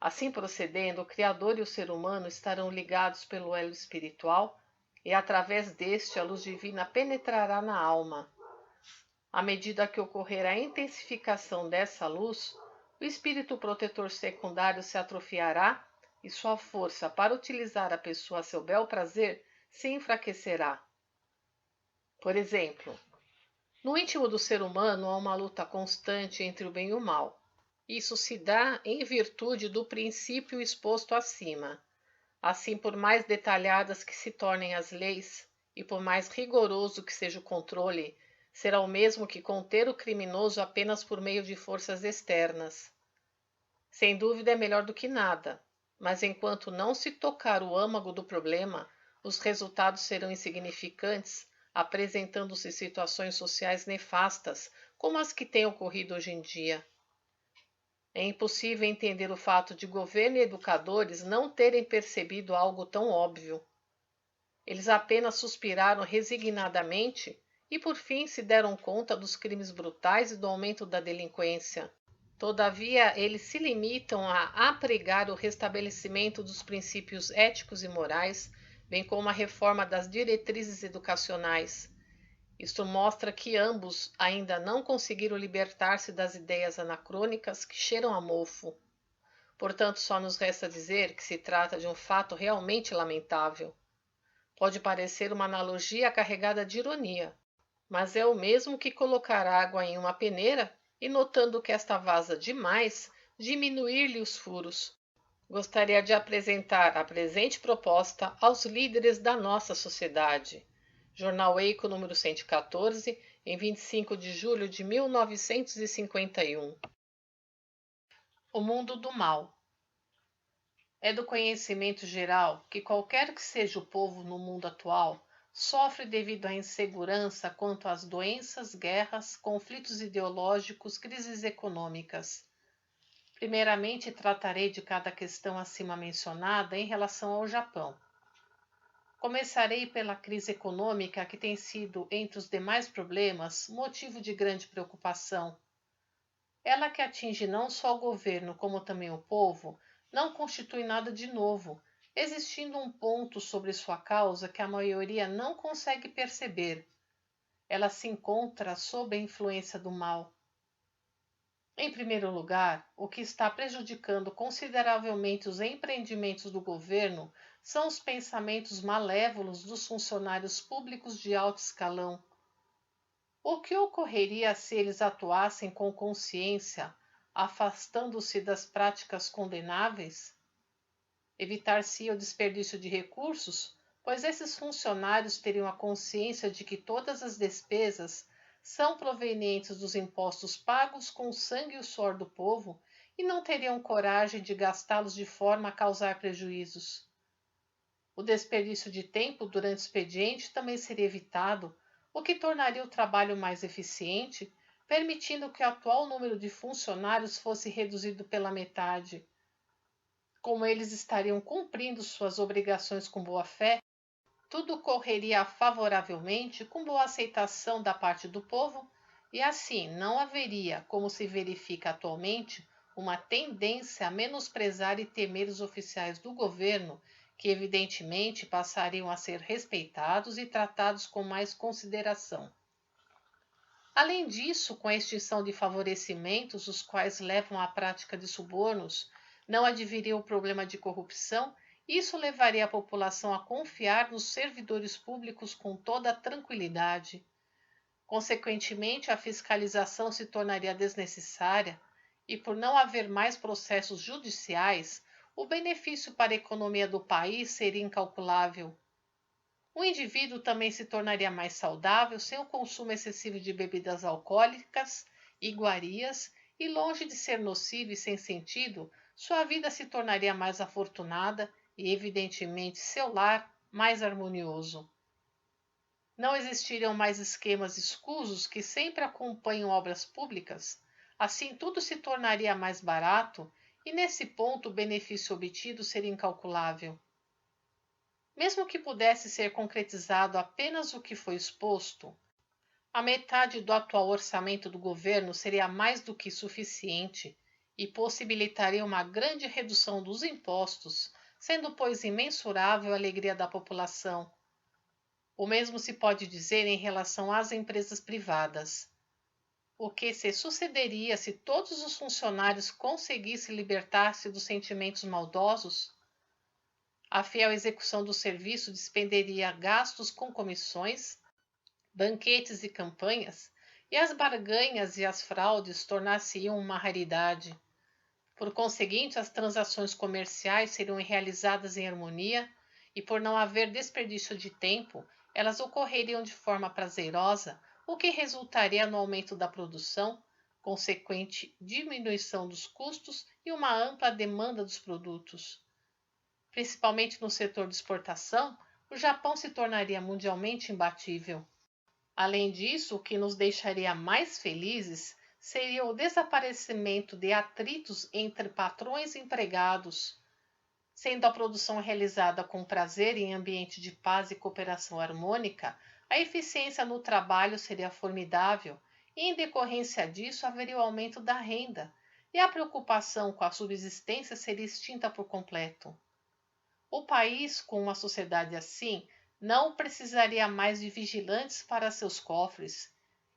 S1: Assim procedendo, o Criador e o ser humano estarão ligados pelo elo espiritual e, através deste, a luz divina penetrará na alma. À medida que ocorrer a intensificação dessa luz, o espírito protetor secundário se atrofiará e sua força para utilizar a pessoa a seu bel prazer se enfraquecerá. Por exemplo, no íntimo do ser humano há uma luta constante entre o bem e o mal. Isso se dá em virtude do princípio exposto acima. Assim, por mais detalhadas que se tornem as leis e por mais rigoroso que seja o controle, será o mesmo que conter o criminoso apenas por meio de forças externas. Sem dúvida é melhor do que nada, mas enquanto não se tocar o âmago do problema, os resultados serão insignificantes, apresentando-se situações sociais nefastas, como as que têm ocorrido hoje em dia. É impossível entender o fato de governo e educadores não terem percebido algo tão óbvio. Eles apenas suspiraram resignadamente e, por fim, se deram conta dos crimes brutais e do aumento da delinquência. Todavia, eles se limitam a apregar o restabelecimento dos princípios éticos e morais, bem como a reforma das diretrizes educacionais. Isto mostra que ambos ainda não conseguiram libertar-se das ideias anacrônicas que cheiram a mofo. Portanto, só nos resta dizer que se trata de um fato realmente lamentável. Pode parecer uma analogia carregada de ironia, mas é o mesmo que colocar água em uma peneira e, notando que esta vaza demais, diminuir-lhe os furos. Gostaria de apresentar a presente proposta aos líderes da nossa sociedade. Jornal Eico, número 114, em 25 de julho de 1951. O mundo do mal. É do conhecimento geral que qualquer que seja o povo no mundo atual sofre devido à insegurança quanto às doenças, guerras, conflitos ideológicos, crises econômicas. Primeiramente, tratarei de cada questão acima mencionada em relação ao Japão. Começarei pela crise econômica, que tem sido, entre os demais problemas, motivo de grande preocupação. Ela, que atinge não só o governo, como também o povo, não constitui nada de novo, existindo um ponto sobre sua causa que a maioria não consegue perceber. Ela se encontra sob a influência do mal. Em primeiro lugar, o que está prejudicando consideravelmente os empreendimentos do governo são os pensamentos malévolos dos funcionários públicos de alto escalão. O que ocorreria se eles atuassem com consciência, afastando-se das práticas condenáveis? Evitar-se-ia o desperdício de recursos, pois esses funcionários teriam a consciência de que todas as despesas são provenientes dos impostos pagos com o sangue e o suor do povo e não teriam coragem de gastá-los de forma a causar prejuízos. O desperdício de tempo durante o expediente também seria evitado, o que tornaria o trabalho mais eficiente, permitindo que o atual número de funcionários fosse reduzido pela metade. Como eles estariam cumprindo suas obrigações com boa fé, tudo correria favoravelmente com boa aceitação da parte do povo e assim não haveria, como se verifica atualmente, uma tendência a menosprezar e temer os oficiais do governo, que evidentemente passariam a ser respeitados e tratados com mais consideração. Além disso, com a extinção de favorecimentos, os quais levam à prática de subornos,
S2: não adviria o problema de corrupção, e isso levaria a população a confiar nos servidores públicos com toda a tranquilidade. Consequentemente, a fiscalização se tornaria desnecessária e, por não haver mais processos judiciais, o benefício para a economia do país seria incalculável. O indivíduo também se tornaria mais saudável sem o consumo excessivo de bebidas alcoólicas, iguarias, e longe de ser nocivo e sem sentido, sua vida se tornaria mais afortunada e, evidentemente, seu lar mais harmonioso. Não existiriam mais esquemas escusos que sempre acompanham obras públicas, assim tudo se tornaria mais barato e, nesse ponto, o benefício obtido seria incalculável. Mesmo que pudesse ser concretizado apenas o que foi exposto, a metade do atual orçamento do governo seria mais do que suficiente e possibilitaria uma grande redução dos impostos, sendo, pois, imensurável a alegria da população. O mesmo se pode dizer em relação às empresas privadas. O que se sucederia se todos os funcionários conseguissem libertar-se dos sentimentos maldosos? A fiel execução do serviço despenderia gastos com comissões, banquetes e campanhas, e as barganhas e as fraudes tornar-se-iam uma raridade. Por conseguinte, as transações comerciais seriam realizadas em harmonia e, por não haver desperdício de tempo, elas ocorreriam de forma prazerosa, o que resultaria no aumento da produção, consequente diminuição dos custos e uma ampla demanda dos produtos. Principalmente no setor de exportação, o Japão se tornaria mundialmente imbatível. Além disso, o que nos deixaria mais felizes seria o desaparecimento de atritos entre patrões e empregados. Sendo a produção realizada com prazer em ambiente de paz e cooperação harmônica, a eficiência no trabalho seria formidável e, em decorrência disso, haveria o aumento da renda e a preocupação com a subsistência seria extinta por completo. O país, com uma sociedade assim, não precisaria mais de vigilantes para seus cofres,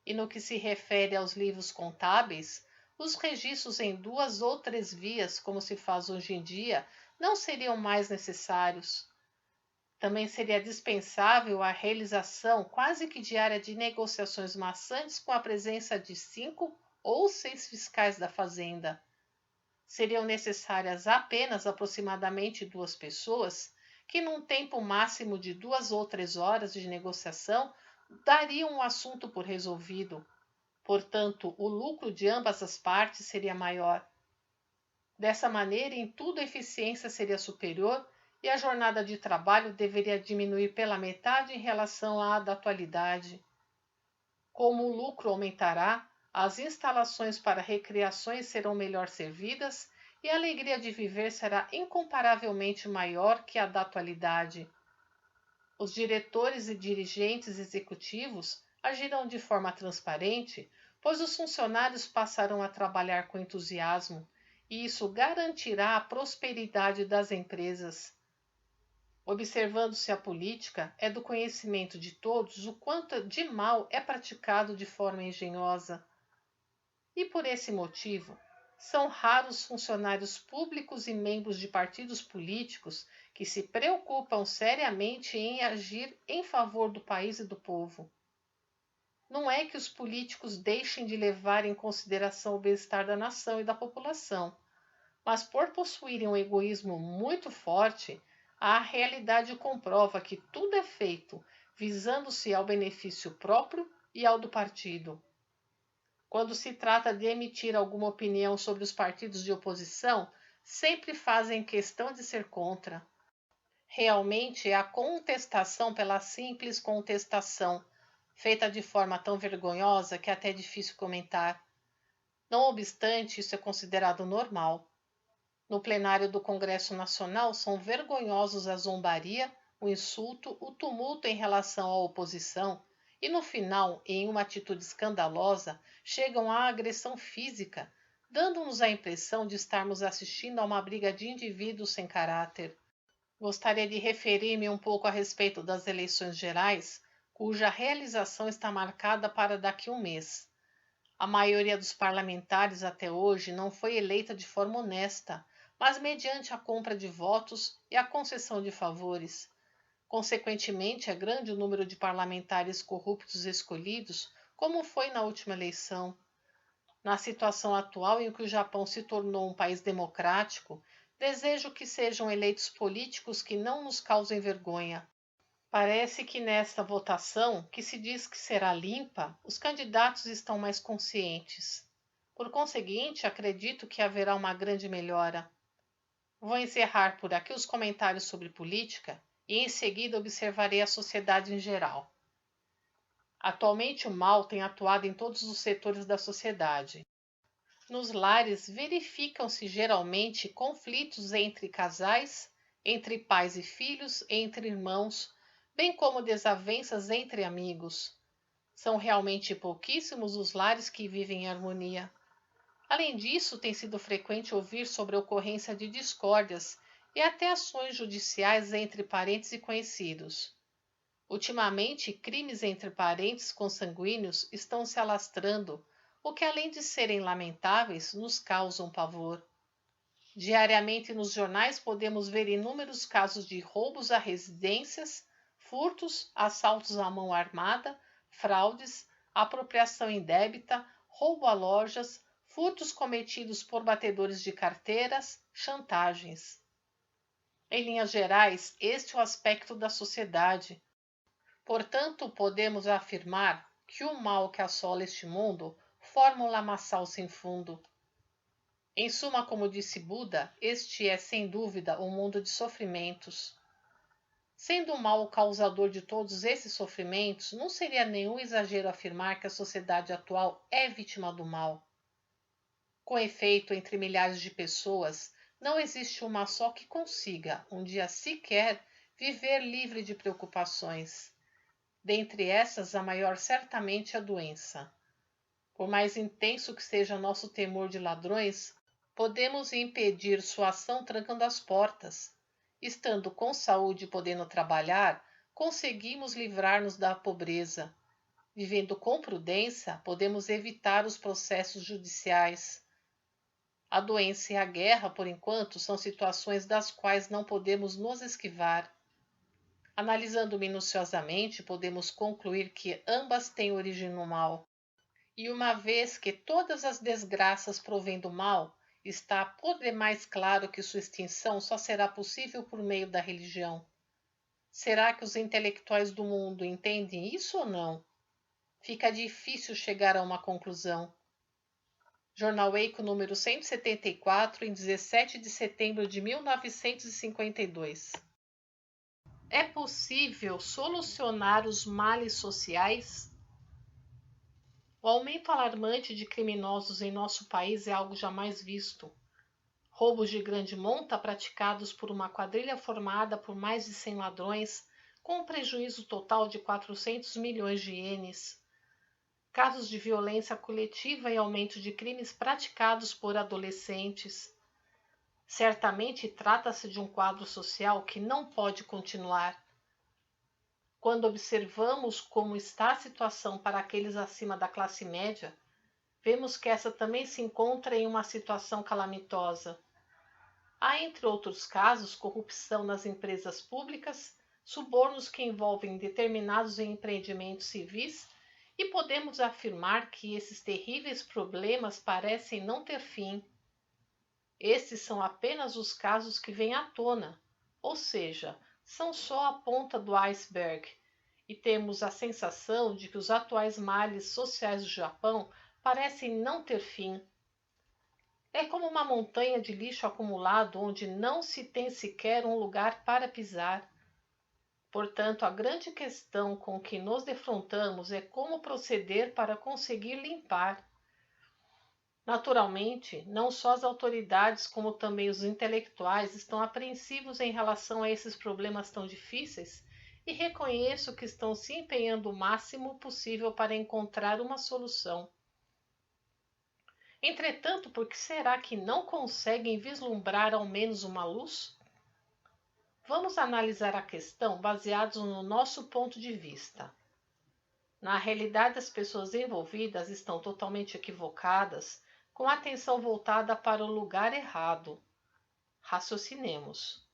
S2: e no que se refere aos livros contábeis, os registros em 2 ou 3 vias, como se faz hoje em dia, não seriam mais necessários. Também seria dispensável a realização quase que diária de negociações maçantes com a presença de 5 ou 6 fiscais da fazenda. Seriam necessárias apenas aproximadamente 2 pessoas que, num tempo máximo de 2 ou 3 horas de negociação, dariam o assunto por resolvido. Portanto, o lucro de ambas as partes seria maior. Dessa maneira, em tudo a eficiência seria superior e a jornada de trabalho deveria diminuir pela metade em relação à da atualidade. Como o lucro aumentará, as instalações para recreações serão melhor servidas e a alegria de viver será incomparavelmente maior que a da atualidade. Os diretores e dirigentes executivos agirão de forma transparente, pois os funcionários passarão a trabalhar com entusiasmo, e isso garantirá a prosperidade das empresas. Observando-se a política, é do conhecimento de todos o quanto de mal é praticado de forma engenhosa. E por esse motivo, são raros funcionários públicos e membros de partidos políticos que se preocupam seriamente em agir em favor do país e do povo. Não é que os políticos deixem de levar em consideração o bem-estar da nação e da população, mas por possuírem um egoísmo muito forte, a realidade comprova que tudo é feito visando-se ao benefício próprio e ao do partido. Quando se trata de emitir alguma opinião sobre os partidos de oposição, sempre fazem questão de ser contra. Realmente é a contestação pela simples contestação, feita de forma tão vergonhosa que até é difícil comentar. Não obstante, isso é considerado normal. No plenário do Congresso Nacional são vergonhosos a zombaria, o insulto, o tumulto em relação à oposição e, no final, em uma atitude escandalosa, chegam à agressão física, dando-nos a impressão de estarmos assistindo a uma briga de indivíduos sem caráter. Gostaria de referir-me um pouco a respeito das eleições gerais, cuja realização está marcada para daqui a um mês. A maioria dos parlamentares até hoje não foi eleita de forma honesta, mas mediante a compra de votos e a concessão de favores. Consequentemente, é grande o número de parlamentares corruptos escolhidos, como foi na última eleição. Na situação atual em que o Japão se tornou um país democrático, desejo que sejam eleitos políticos que não nos causem vergonha. Parece que nesta votação, que se diz que será limpa, os candidatos estão mais conscientes. Por conseguinte, acredito que haverá uma grande melhora. Vou encerrar por aqui os comentários sobre política e em seguida observarei a sociedade em geral. Atualmente o mal tem atuado em todos os setores da sociedade. Nos lares verificam-se geralmente conflitos entre casais, entre pais e filhos, entre irmãos, bem como desavenças entre amigos. São realmente pouquíssimos os lares que vivem em harmonia. Além disso, tem sido frequente ouvir sobre a ocorrência de discórdias e até ações judiciais entre parentes e conhecidos. Ultimamente, crimes entre parentes consanguíneos estão se alastrando, o que, além de serem lamentáveis, nos causam pavor. Diariamente nos jornais podemos ver inúmeros casos de roubos a residências, furtos, assaltos à mão armada, fraudes, apropriação indébita, roubo a lojas, furtos cometidos por batedores de carteiras, chantagens. Em linhas gerais, este é o aspecto da sociedade. Portanto, podemos afirmar que o mal que assola este mundo forma um lamaçal sem fundo. Em suma, como disse Buda, este é sem dúvida um mundo de sofrimentos. Sendo o mal o causador de todos esses sofrimentos, não seria nenhum exagero afirmar que a sociedade atual é vítima do mal. Com efeito, entre milhares de pessoas, não existe uma só que consiga, um dia sequer, viver livre de preocupações. Dentre essas, a maior certamente é a doença. Por mais intenso que seja nosso temor de ladrões, podemos impedir sua ação trancando as portas. Estando com saúde e podendo trabalhar, conseguimos livrar-nos da pobreza. Vivendo com prudência, podemos evitar os processos judiciais. A doença e a guerra, por enquanto, são situações das quais não podemos nos esquivar. Analisando minuciosamente, podemos concluir que ambas têm origem no mal. E uma vez que todas as desgraças provêm do mal, está por demais claro que sua extinção só será possível por meio da religião. Será que os intelectuais do mundo entendem isso ou não? Fica difícil chegar a uma conclusão. Jornal Eco número 174, em 17 de setembro de 1952. É possível solucionar os males sociais? O aumento alarmante de criminosos em nosso país é algo jamais visto. Roubos de grande monta praticados por uma quadrilha formada por mais de 100 ladrões, com um prejuízo total de 400 milhões de ienes. Casos de violência coletiva e aumento de crimes praticados por adolescentes. Certamente trata-se de um quadro social que não pode continuar. Quando observamos como está a situação para aqueles acima da classe média, vemos que essa também se encontra em uma situação calamitosa. Há, entre outros casos, corrupção nas empresas públicas, subornos que envolvem determinados empreendimentos civis, e podemos afirmar que esses terríveis problemas parecem não ter fim. Estes são apenas os casos que vêm à tona, ou seja, são só a ponta do iceberg, e temos a sensação de que os atuais males sociais do Japão parecem não ter fim. É como uma montanha de lixo acumulado onde não se tem sequer um lugar para pisar. Portanto, a grande questão com que nos defrontamos é como proceder para conseguir limpar. Naturalmente, não só as autoridades como também os intelectuais estão apreensivos em relação a esses problemas tão difíceis e reconheço que estão se empenhando o máximo possível para encontrar uma solução. Entretanto, por que será que não conseguem vislumbrar ao menos uma luz? Vamos analisar a questão baseados no nosso ponto de vista. Na realidade, as pessoas envolvidas estão totalmente equivocadas, com a atenção voltada para o lugar errado. Raciocinemos.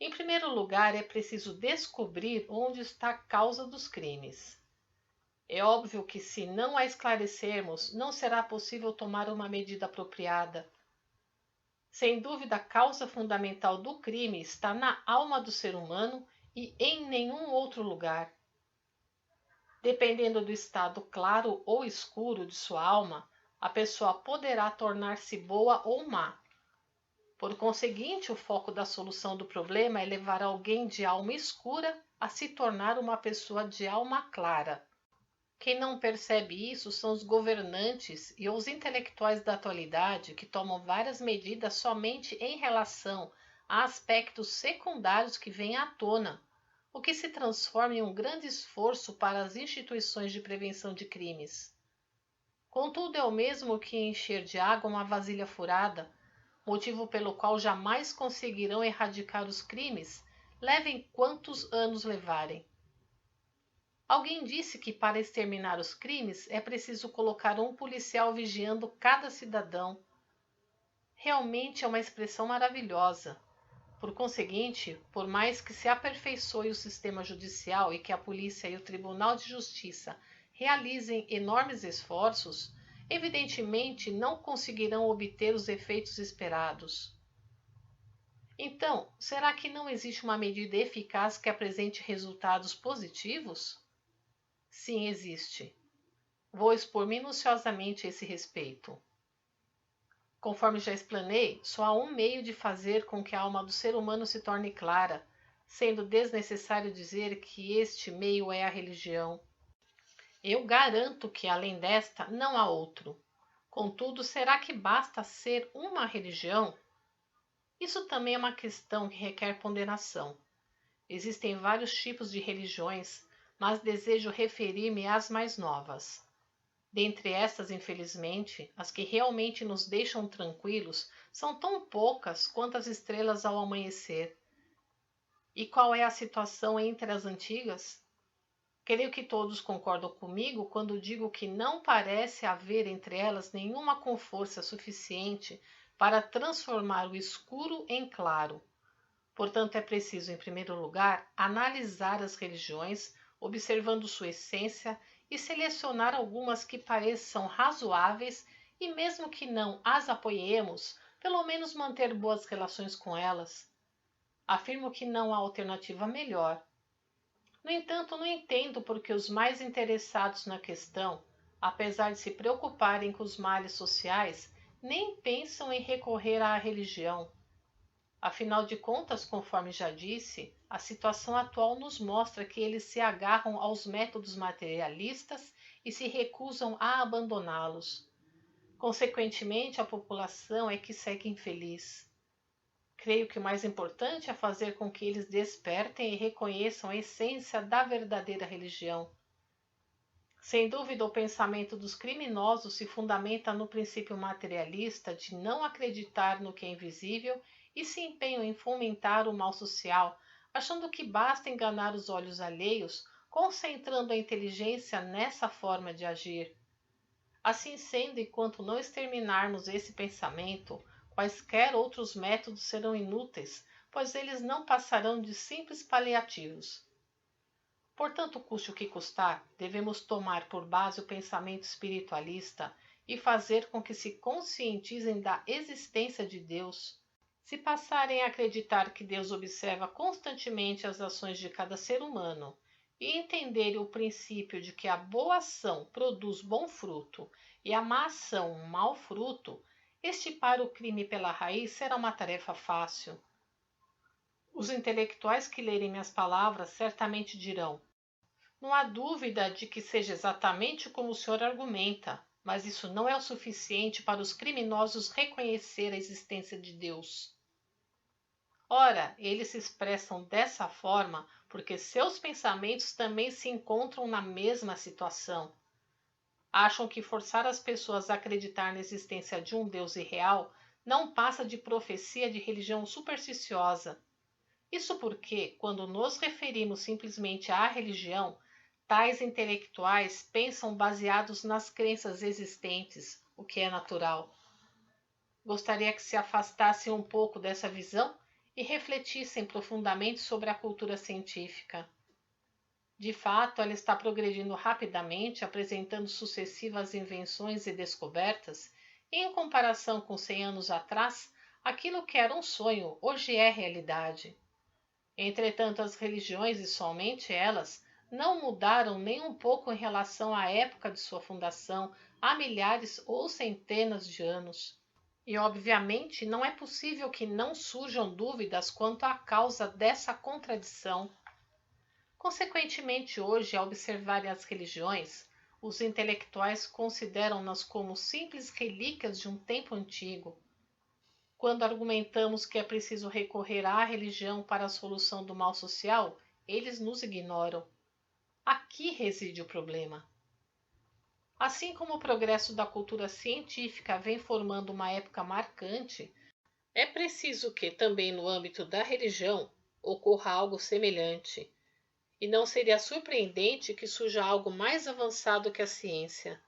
S2: Em primeiro lugar, é preciso descobrir onde está a causa dos crimes. É óbvio que, se não a esclarecermos, não será possível tomar uma medida apropriada. Sem dúvida, a causa fundamental do crime está na alma do ser humano e em nenhum outro lugar. Dependendo do estado claro ou escuro de sua alma, a pessoa poderá tornar-se boa ou má. Por conseguinte, o foco da solução do problema é levar alguém de alma escura a se tornar uma pessoa de alma clara. Quem não percebe isso são os governantes e os intelectuais da atualidade, que tomam várias medidas somente em relação a aspectos secundários que vêm à tona, o que se transforma em um grande esforço para as instituições de prevenção de crimes. Contudo, é o mesmo que encher de água uma vasilha furada, motivo pelo qual jamais conseguirão erradicar os crimes, levem quantos anos levarem. Alguém disse que para exterminar os crimes é preciso colocar um policial vigiando cada cidadão. Realmente é uma expressão maravilhosa. Por conseguinte, por mais que se aperfeiçoe o sistema judicial e que a polícia e o Tribunal de Justiça realizem enormes esforços, evidentemente não conseguirão obter os efeitos esperados. Então, será que não existe uma medida eficaz que apresente resultados positivos? Sim, existe. Vou expor minuciosamente a esse respeito. Conforme já explanei, só há um meio de fazer com que a alma do ser humano se torne clara, sendo desnecessário dizer que este meio é a religião. Eu garanto que, além desta, não há outro. Contudo, será que basta ser uma religião? Isso também é uma questão que requer ponderação. Existem vários tipos de religiões, mas desejo referir-me às mais novas. Dentre estas, infelizmente, as que realmente nos deixam tranquilos são tão poucas quanto as estrelas ao amanhecer. E qual é a situação entre as antigas? Creio que todos concordam comigo quando digo que não parece haver entre elas nenhuma com força suficiente para transformar o escuro em claro. Portanto, é preciso, em primeiro lugar, analisar as religiões, observando sua essência e selecionar algumas que pareçam razoáveis e, mesmo que não as apoiemos, pelo menos manter boas relações com elas. Afirmo que não há alternativa melhor. No entanto, não entendo por que os mais interessados na questão, apesar de se preocuparem com os males sociais, nem pensam em recorrer à religião. Afinal de contas, conforme já disse, a situação atual nos mostra que eles se agarram aos métodos materialistas e se recusam a abandoná-los. Consequentemente, a população é que segue infeliz. Creio que o mais importante é fazer com que eles despertem e reconheçam a essência da verdadeira religião. Sem dúvida, o pensamento dos criminosos se fundamenta no princípio materialista de não acreditar no que é invisível e se empenham em fomentar o mal social, achando que basta enganar os olhos alheios, concentrando a inteligência nessa forma de agir. Assim sendo, enquanto não exterminarmos esse pensamento, quaisquer outros métodos serão inúteis, pois eles não passarão de simples paliativos. Portanto, custe o que custar, devemos tomar por base o pensamento espiritualista e fazer com que se conscientizem da existência de Deus. Se passarem a acreditar que Deus observa constantemente as ações de cada ser humano e entenderem o princípio de que a boa ação produz bom fruto e a má ação um mau fruto, extirpar o crime pela raiz será uma tarefa fácil. Os intelectuais que lerem minhas palavras certamente dirão: não há dúvida de que seja exatamente como o senhor argumenta, mas isso não é o suficiente para os criminosos reconhecer a existência de Deus. Ora, eles se expressam dessa forma porque seus pensamentos também se encontram na mesma situação. Acham que forçar as pessoas a acreditar na existência de um Deus irreal não passa de profecia de religião supersticiosa. Isso porque, quando nos referimos simplesmente à religião, tais intelectuais pensam baseados nas crenças existentes, o que é natural.
S1: Gostaria que se afastassem um pouco dessa visão e refletissem profundamente sobre a cultura científica. De fato, ela está progredindo rapidamente, apresentando sucessivas invenções e descobertas, e em comparação com 100 anos atrás, aquilo que era um sonho hoje é realidade. Entretanto, as religiões, e somente elas, não mudaram nem um pouco em relação à época de sua fundação, há milhares ou centenas de anos. E, obviamente, não é possível que não surjam dúvidas quanto à causa dessa contradição. Consequentemente, hoje, ao observarem as religiões, os intelectuais consideram-nas como simples relíquias de um tempo antigo. Quando argumentamos que é preciso recorrer à religião para a solução do mal social, eles nos ignoram. Aqui reside o problema. Assim como o progresso da cultura científica vem formando uma época marcante, é preciso que, também no âmbito da religião, ocorra algo semelhante. E não seria surpreendente que surja algo mais avançado que a ciência.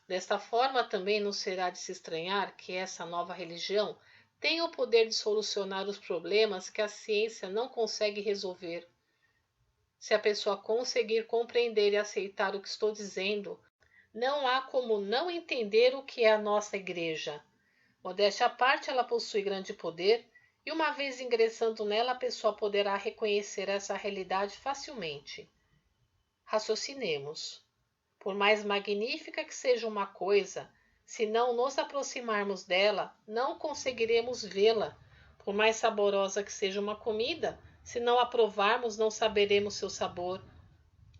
S1: Desta forma, também não será de se estranhar que essa nova religião tenha o poder de solucionar os problemas que a ciência não consegue resolver. Se a pessoa conseguir compreender e aceitar o que estou dizendo, não há como não entender o que é a nossa igreja. Modéstia à parte, ela possui grande poder, e uma vez ingressando nela, a pessoa poderá reconhecer essa realidade facilmente. Raciocinemos. Por mais magnífica que seja uma coisa, se não nos aproximarmos dela, não conseguiremos vê-la. Por mais saborosa que seja uma comida, se não a provarmos, não saberemos seu sabor.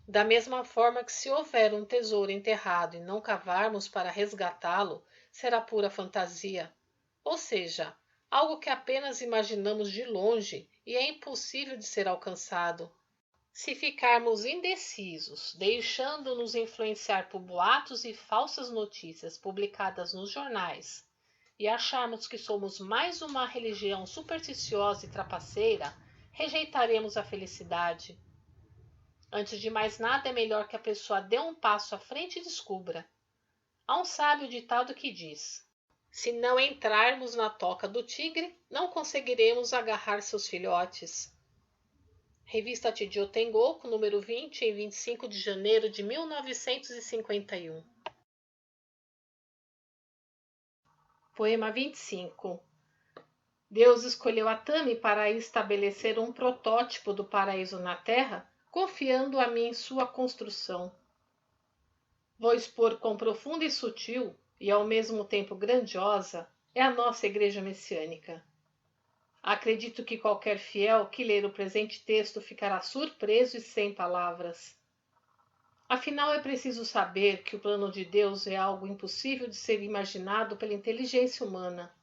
S1: Da mesma forma que se houver um tesouro enterrado e não cavarmos para resgatá-lo, será pura fantasia. Ou seja, algo que apenas imaginamos de longe e é impossível de ser alcançado. Se ficarmos indecisos, deixando-nos influenciar por boatos e falsas notícias publicadas nos jornais, e acharmos que somos mais uma religião supersticiosa e trapaceira, rejeitaremos a felicidade. Antes de mais nada, é melhor que a pessoa dê um passo à frente e descubra. Há um sábio ditado que diz: se não entrarmos na toca do tigre, não conseguiremos agarrar seus filhotes. Revista Tidio Tengoku, número 20, em 25 de janeiro de 1951. Poema 25. Deus escolheu Atami para estabelecer um protótipo do paraíso na Terra, confiando a mim sua construção. Vou expor quão profunda e sutil, e ao mesmo tempo grandiosa, é a nossa Igreja Messiânica. Acredito que qualquer fiel que ler o presente texto ficará surpreso e sem palavras. Afinal, é preciso saber que o plano de Deus é algo impossível de ser imaginado pela inteligência humana.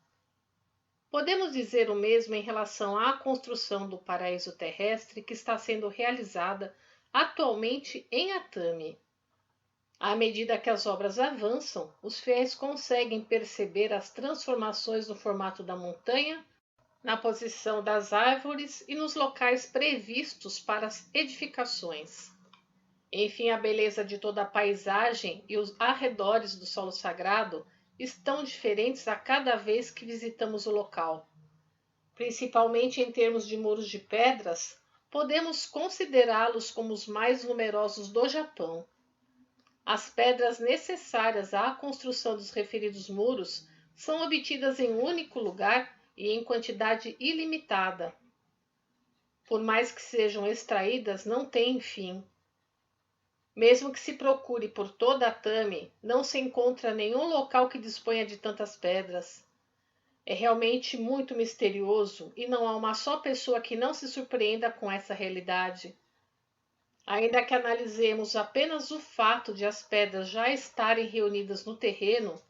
S1: Podemos dizer o mesmo em relação à construção do paraíso terrestre que está sendo realizada atualmente em Atami. À medida que as obras avançam, os fiéis conseguem perceber as transformações no formato da montanha, na posição das árvores e nos locais previstos para as edificações. Enfim, a beleza de toda a paisagem e os arredores do solo sagrado estão diferentes a cada vez que visitamos o local. Principalmente em termos de muros de pedras, podemos considerá-los como os mais numerosos do Japão. As pedras necessárias à construção dos referidos muros são obtidas em um único lugar e em quantidade ilimitada. Por mais que sejam extraídas, não têm fim. Mesmo que se procure por toda Atami, não se encontra nenhum local que disponha de tantas pedras. É realmente muito misterioso e não há uma só pessoa que não se surpreenda com essa realidade. Ainda que analisemos apenas o fato de as pedras já estarem reunidas no terreno,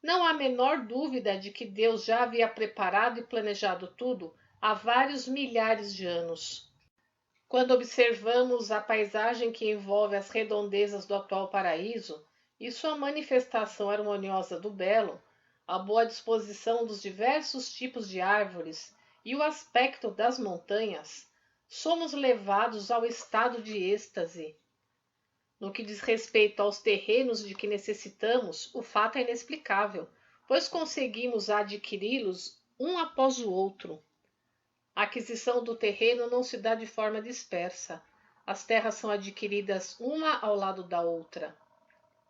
S1: não há a menor dúvida de que Deus já havia preparado e planejado tudo há vários milhares de anos. Quando observamos a paisagem que envolve as redondezas do atual paraíso e sua manifestação harmoniosa do belo, a boa disposição dos diversos tipos de árvores e o aspecto das montanhas, somos levados ao estado de êxtase. No que diz respeito aos terrenos de que necessitamos, o fato é inexplicável,
S2: pois conseguimos adquiri-los um após o outro. A aquisição do terreno não se dá de forma dispersa. As terras são adquiridas uma ao lado da outra.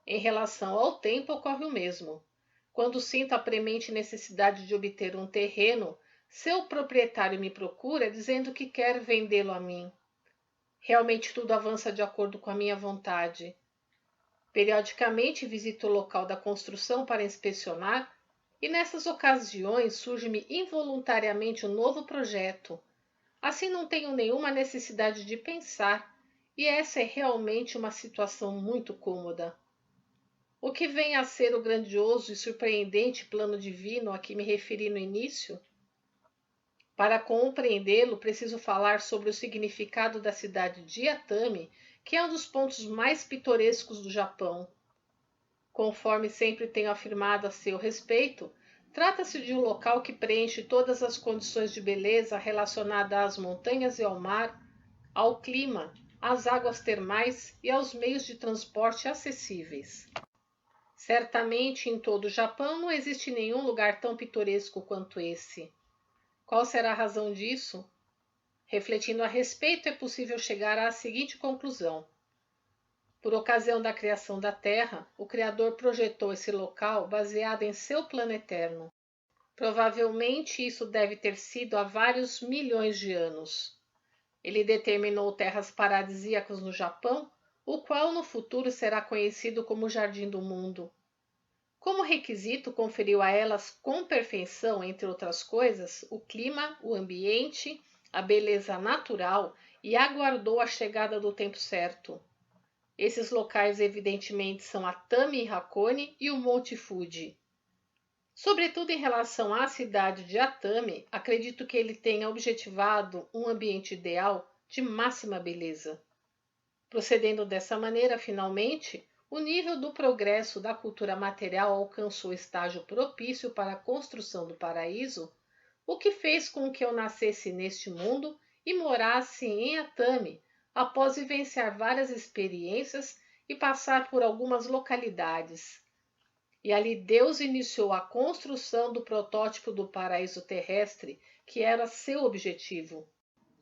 S2: Em relação ao tempo, ocorre o mesmo. Quando sinto a premente necessidade de obter um terreno, seu proprietário me procura dizendo que quer vendê-lo a mim. Realmente tudo avança de acordo com a minha vontade. Periodicamente visito o local da construção para inspecionar e nessas ocasiões surge-me involuntariamente um novo projeto. Assim não tenho nenhuma necessidade de pensar e essa é realmente uma situação muito cômoda. O que vem a ser o grandioso e surpreendente plano divino a que me referi no início? Para compreendê-lo, preciso falar sobre o significado da cidade de Atami, que é um dos pontos mais pitorescos do Japão. Conforme sempre tenho afirmado a seu respeito, trata-se de um local que preenche todas as condições de beleza relacionadas às montanhas e ao mar, ao clima, às águas termais e aos meios de transporte acessíveis. Certamente em todo o Japão não existe nenhum lugar tão pitoresco quanto esse. Qual será a razão disso? Refletindo a respeito, é possível chegar à seguinte conclusão. Por ocasião da criação da Terra, o Criador projetou esse local baseado em seu plano eterno. Provavelmente isso deve ter sido há vários milhões de anos. Ele determinou terras paradisíacas no Japão, o qual no futuro será conhecido como Jardim do Mundo. Como requisito, conferiu a elas com perfeição, entre outras coisas, o clima, o ambiente, a beleza natural e aguardou a chegada do tempo certo. Esses locais evidentemente são Atami e Hakone e o Monte Fuji. Sobretudo em relação à cidade de Atami, acredito que ele tenha objetivado um ambiente ideal de máxima beleza. Procedendo dessa maneira, finalmente, o nível do progresso da cultura material alcançou estágio propício para a construção do paraíso, o que fez com que eu nascesse neste mundo e morasse em Atami, após vivenciar várias experiências e passar por algumas localidades. E ali Deus iniciou a construção do protótipo do paraíso terrestre, que era seu objetivo.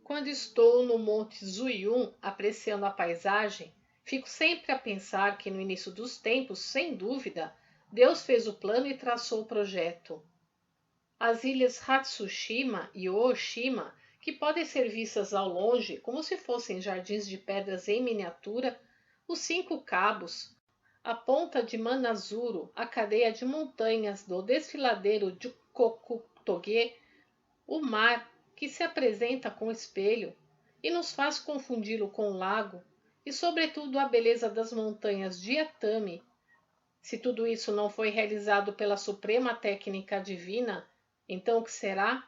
S2: Quando estou no Monte Zuyun apreciando a paisagem, fico sempre a pensar que no início dos tempos, sem dúvida, Deus fez o plano e traçou o projeto. As ilhas Hatsushima e Ooshima, que podem ser vistas ao longe como se fossem jardins de pedras em miniatura, os 5 cabos, a ponta de Manazuru, a cadeia de montanhas do desfiladeiro de Kokutoge, o mar que se apresenta com espelho e nos faz confundi-lo com o lago, e sobretudo a beleza das montanhas de Atami. Se tudo isso não foi realizado pela suprema técnica divina, então o que será?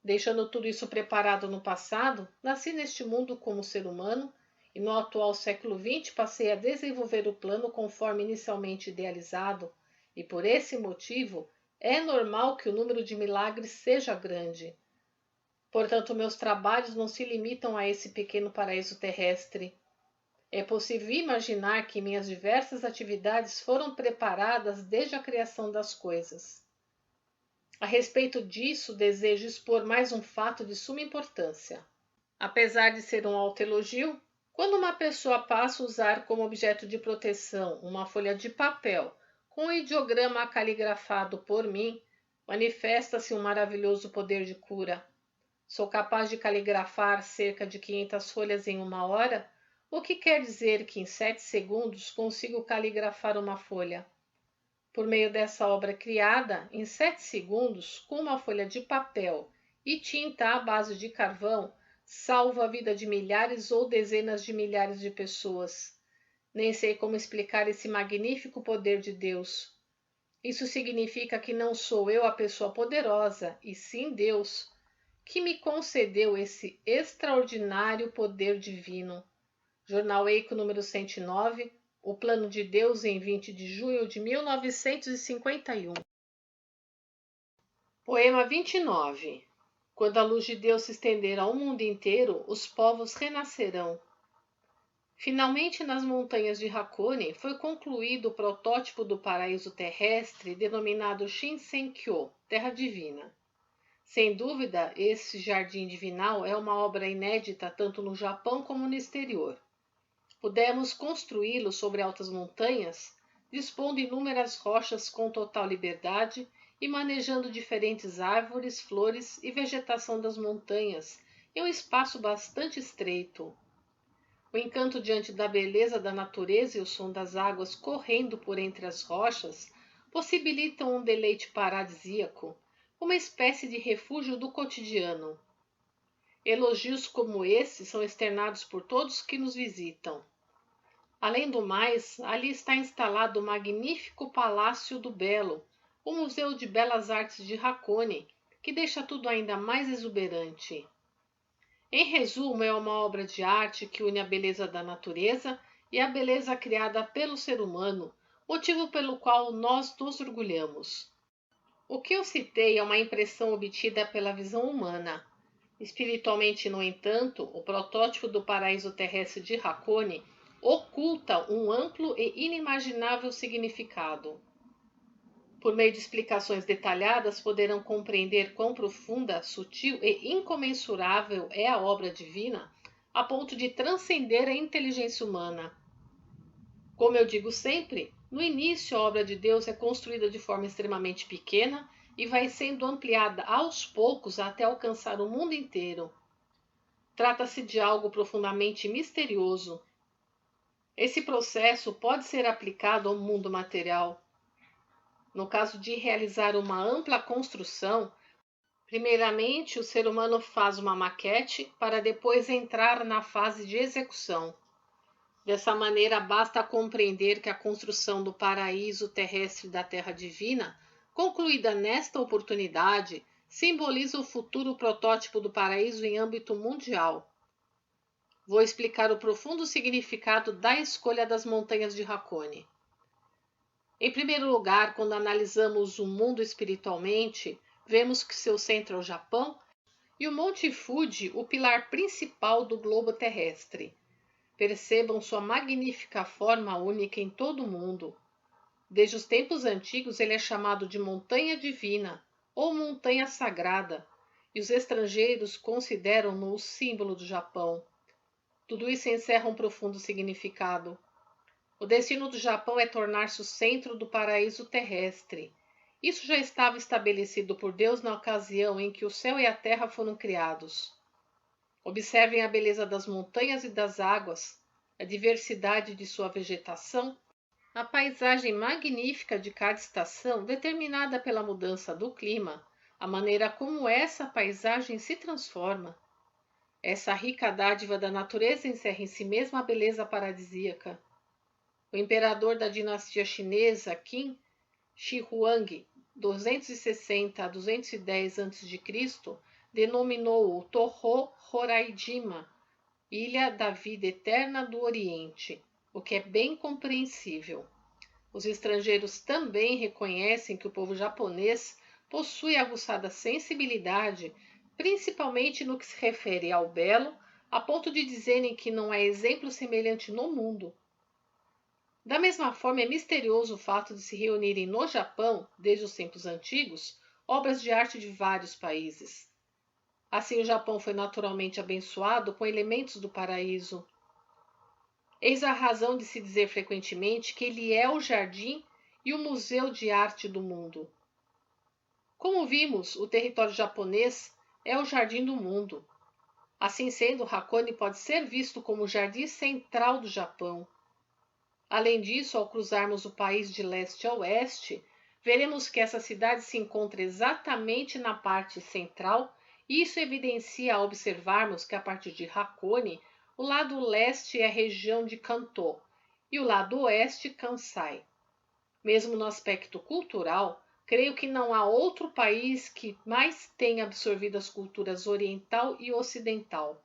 S2: Deixando tudo isso preparado no passado, nasci neste mundo como ser humano e no atual século XX passei a desenvolver o plano conforme inicialmente idealizado, e por esse motivo é normal que o número de milagres seja grande. Portanto, meus trabalhos não se limitam a esse pequeno paraíso terrestre. É possível imaginar que minhas diversas atividades foram preparadas desde a criação das coisas. A respeito disso, desejo expor mais um fato de suma importância. Apesar de ser um autoelogio, quando uma pessoa passa a usar como objeto de proteção uma folha de papel com o ideograma caligrafado por mim, manifesta-se um maravilhoso poder de cura. Sou capaz de caligrafar cerca de 500 folhas em 1 hora, o que quer dizer que em 7 segundos consigo caligrafar uma folha. Por meio dessa obra criada, em 7 segundos, com uma folha de papel e tinta à base de carvão, salvo a vida de milhares ou dezenas de milhares de pessoas. Nem sei como explicar esse magnífico poder de Deus. Isso significa que não sou eu a pessoa poderosa, e sim Deus, que me concedeu esse extraordinário poder divino. Jornal Eico número 109, O Plano de Deus em 20 de junho de 1951. Poema 29. Quando a luz de Deus se estender ao mundo inteiro, os povos renascerão.
S1: Finalmente, nas montanhas de Hakone, foi concluído o protótipo do paraíso terrestre denominado Shinsenkyo, Terra Divina. Sem dúvida, esse jardim divinal é uma obra inédita tanto no Japão como no exterior. Pudemos construí-lo sobre altas montanhas, dispondo inúmeras rochas com total liberdade e manejando diferentes árvores, flores e vegetação das montanhas em um espaço bastante estreito. O encanto diante da beleza da natureza e o som das águas correndo por entre as rochas possibilitam um deleite paradisíaco, uma espécie de refúgio do cotidiano. Elogios como esse são externados por todos que nos visitam. Além do mais, ali está instalado o magnífico Palácio do Belo, o Museu de Belas Artes de Hakone, que deixa tudo ainda mais exuberante. Em resumo, é uma obra de arte que une a beleza da natureza e a beleza criada pelo ser humano, motivo pelo qual nós nos orgulhamos. O que eu citei é uma impressão obtida pela visão humana. Espiritualmente, no entanto, o protótipo do paraíso terrestre de Hakone oculta um amplo e inimaginável significado. Por meio de explicações detalhadas, poderão compreender quão profunda, sutil e incomensurável é a obra divina, a ponto de transcender a inteligência humana. Como eu digo sempre, no início a obra de Deus é construída de forma extremamente pequena e vai sendo ampliada aos poucos até alcançar o mundo inteiro. Trata-se de algo profundamente misterioso. Esse processo pode ser aplicado ao mundo material. No caso de realizar uma ampla construção, primeiramente o ser humano faz uma maquete para depois entrar na fase de execução. Dessa maneira, basta compreender que a construção do paraíso terrestre da Terra Divina, concluída nesta oportunidade, simboliza o futuro protótipo do paraíso em âmbito mundial. Vou explicar o profundo significado da escolha das montanhas de Hakone. Em primeiro lugar, quando analisamos o mundo espiritualmente, vemos que seu centro é o Japão e o Monte Fuji, o pilar principal do globo terrestre. Percebam sua magnífica forma única em todo o mundo. Desde os tempos antigos, ele é chamado de Montanha Divina ou Montanha Sagrada, e os estrangeiros consideram-no o símbolo do Japão. Tudo isso encerra um profundo significado. O destino do Japão é tornar-se o centro do paraíso terrestre. Isso já estava estabelecido por Deus na ocasião em que o céu e a terra foram criados. Observem a beleza das montanhas e das águas, a diversidade de sua vegetação, a paisagem magnífica de cada estação determinada pela mudança do clima, a maneira como essa paisagem se transforma. Essa rica dádiva da natureza encerra em si mesma a beleza paradisíaca. O imperador da dinastia chinesa, Qin Shi Huang, 260 a 210 a.C., denominou-o Toho Horaijima, Ilha da Vida Eterna do Oriente, o que é bem compreensível. Os estrangeiros também reconhecem que o povo japonês possui aguçada sensibilidade, principalmente no que se refere ao belo, a ponto de dizerem que não há exemplo semelhante no mundo. Da mesma forma, é misterioso o fato de se reunirem no Japão, desde os tempos antigos, obras de arte de vários países. Assim, o Japão foi naturalmente abençoado com elementos do paraíso. Eis a razão de se dizer frequentemente que ele é o jardim e o museu de arte do mundo. Como vimos, o território japonês é o jardim do mundo. Assim sendo, Hakone pode ser visto como o jardim central do Japão. Além disso, ao cruzarmos o país de leste a oeste, veremos que essa cidade se encontra exatamente na parte central, e isso evidencia ao observarmos que a partir de Hakone, o lado leste é a região de Kanto e o lado oeste Kansai. Mesmo no aspecto cultural, creio que não há outro país que mais tenha absorvido as culturas oriental e ocidental.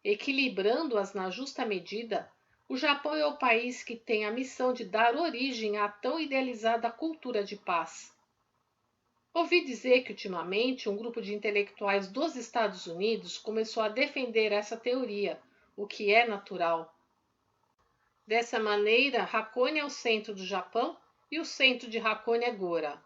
S1: Equilibrando-as na justa medida, o Japão é o país que tem a missão de dar origem à tão idealizada cultura de paz. Ouvi dizer que ultimamente um grupo de intelectuais dos Estados Unidos começou a defender essa teoria, o que é natural.
S2: Dessa maneira, Hakone é o centro do Japão e o centro de Hakone é Gora.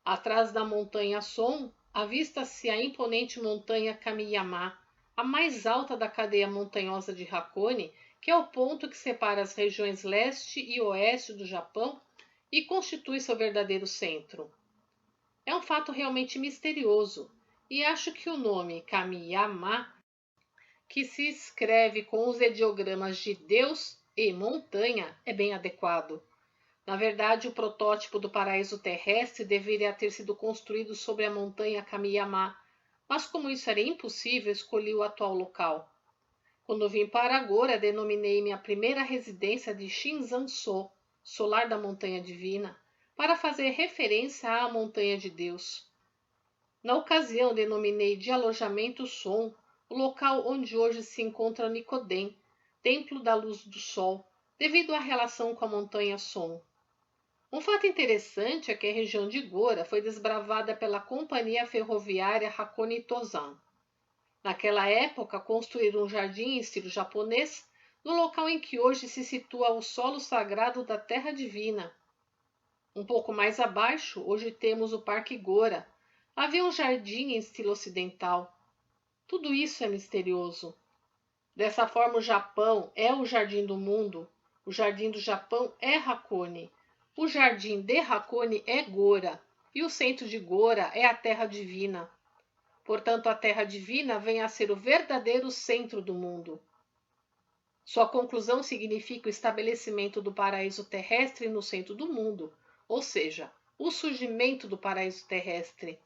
S2: Atrás da montanha Son, avista-se a imponente montanha Kamiyama, a mais alta da cadeia montanhosa de Hakone, que é o ponto que separa as regiões leste e oeste do Japão e constitui seu verdadeiro centro. É um fato realmente misterioso, e acho que o nome Kamiyama, que se escreve com os ideogramas de Deus e montanha, é bem adequado. Na verdade, o protótipo do paraíso terrestre deveria ter sido construído sobre a montanha Kamiyama, mas como isso era impossível, escolhi o atual local. Quando vim para Gora, denominei minha primeira residência de Shinzan-so, solar da montanha divina, para fazer referência à montanha de Deus. Na ocasião, denominei de alojamento Son, o local onde hoje se encontra Nikoden, templo da luz do sol, devido à relação com a montanha Son. Um fato interessante é que a região de Gora foi desbravada pela companhia ferroviária Hakone Tozan. Naquela época, construíram um jardim em estilo japonês no local em que hoje se situa o solo sagrado da Terra Divina. Um pouco mais abaixo, hoje temos o Parque Gora. Havia um jardim em estilo ocidental. Tudo isso é misterioso. Dessa forma, o Japão é o jardim do mundo. O jardim do Japão é Hakone. O jardim de Hakone é Gora. E o centro de Gora é a Terra Divina. Portanto, a Terra Divina vem a ser o verdadeiro centro do mundo. Sua conclusão significa o estabelecimento do paraíso terrestre no centro do mundo, ou seja, o surgimento do paraíso terrestre.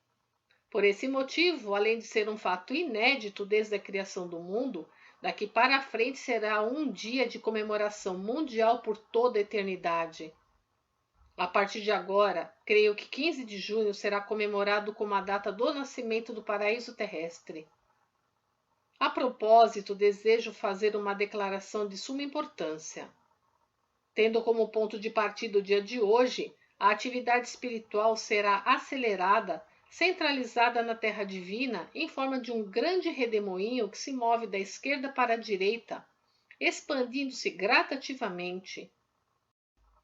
S2: Por esse motivo, além de ser um fato inédito desde a criação do mundo, daqui para frente será um dia de comemoração mundial por toda a eternidade. A partir de agora, creio que 15 de junho será comemorado como a data do nascimento do paraíso terrestre. A propósito, desejo fazer uma declaração de suma importância. Tendo como ponto de partida o dia de hoje, a atividade espiritual será acelerada, centralizada na Terra Divina, em forma de um grande redemoinho que se move da esquerda para a direita, expandindo-se gradativamente.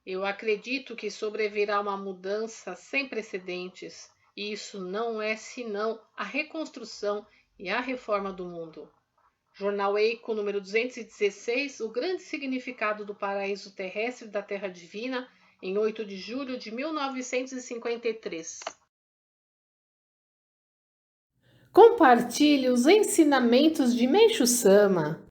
S2: Eu acredito que sobrevirá uma mudança sem precedentes, e isso não é senão a reconstrução e a reforma do mundo. Jornal Eiko, número 216, o grande significado do paraíso terrestre da Terra Divina, em 8 de julho de 1953.
S3: Compartilhe os ensinamentos de Meishu Sama.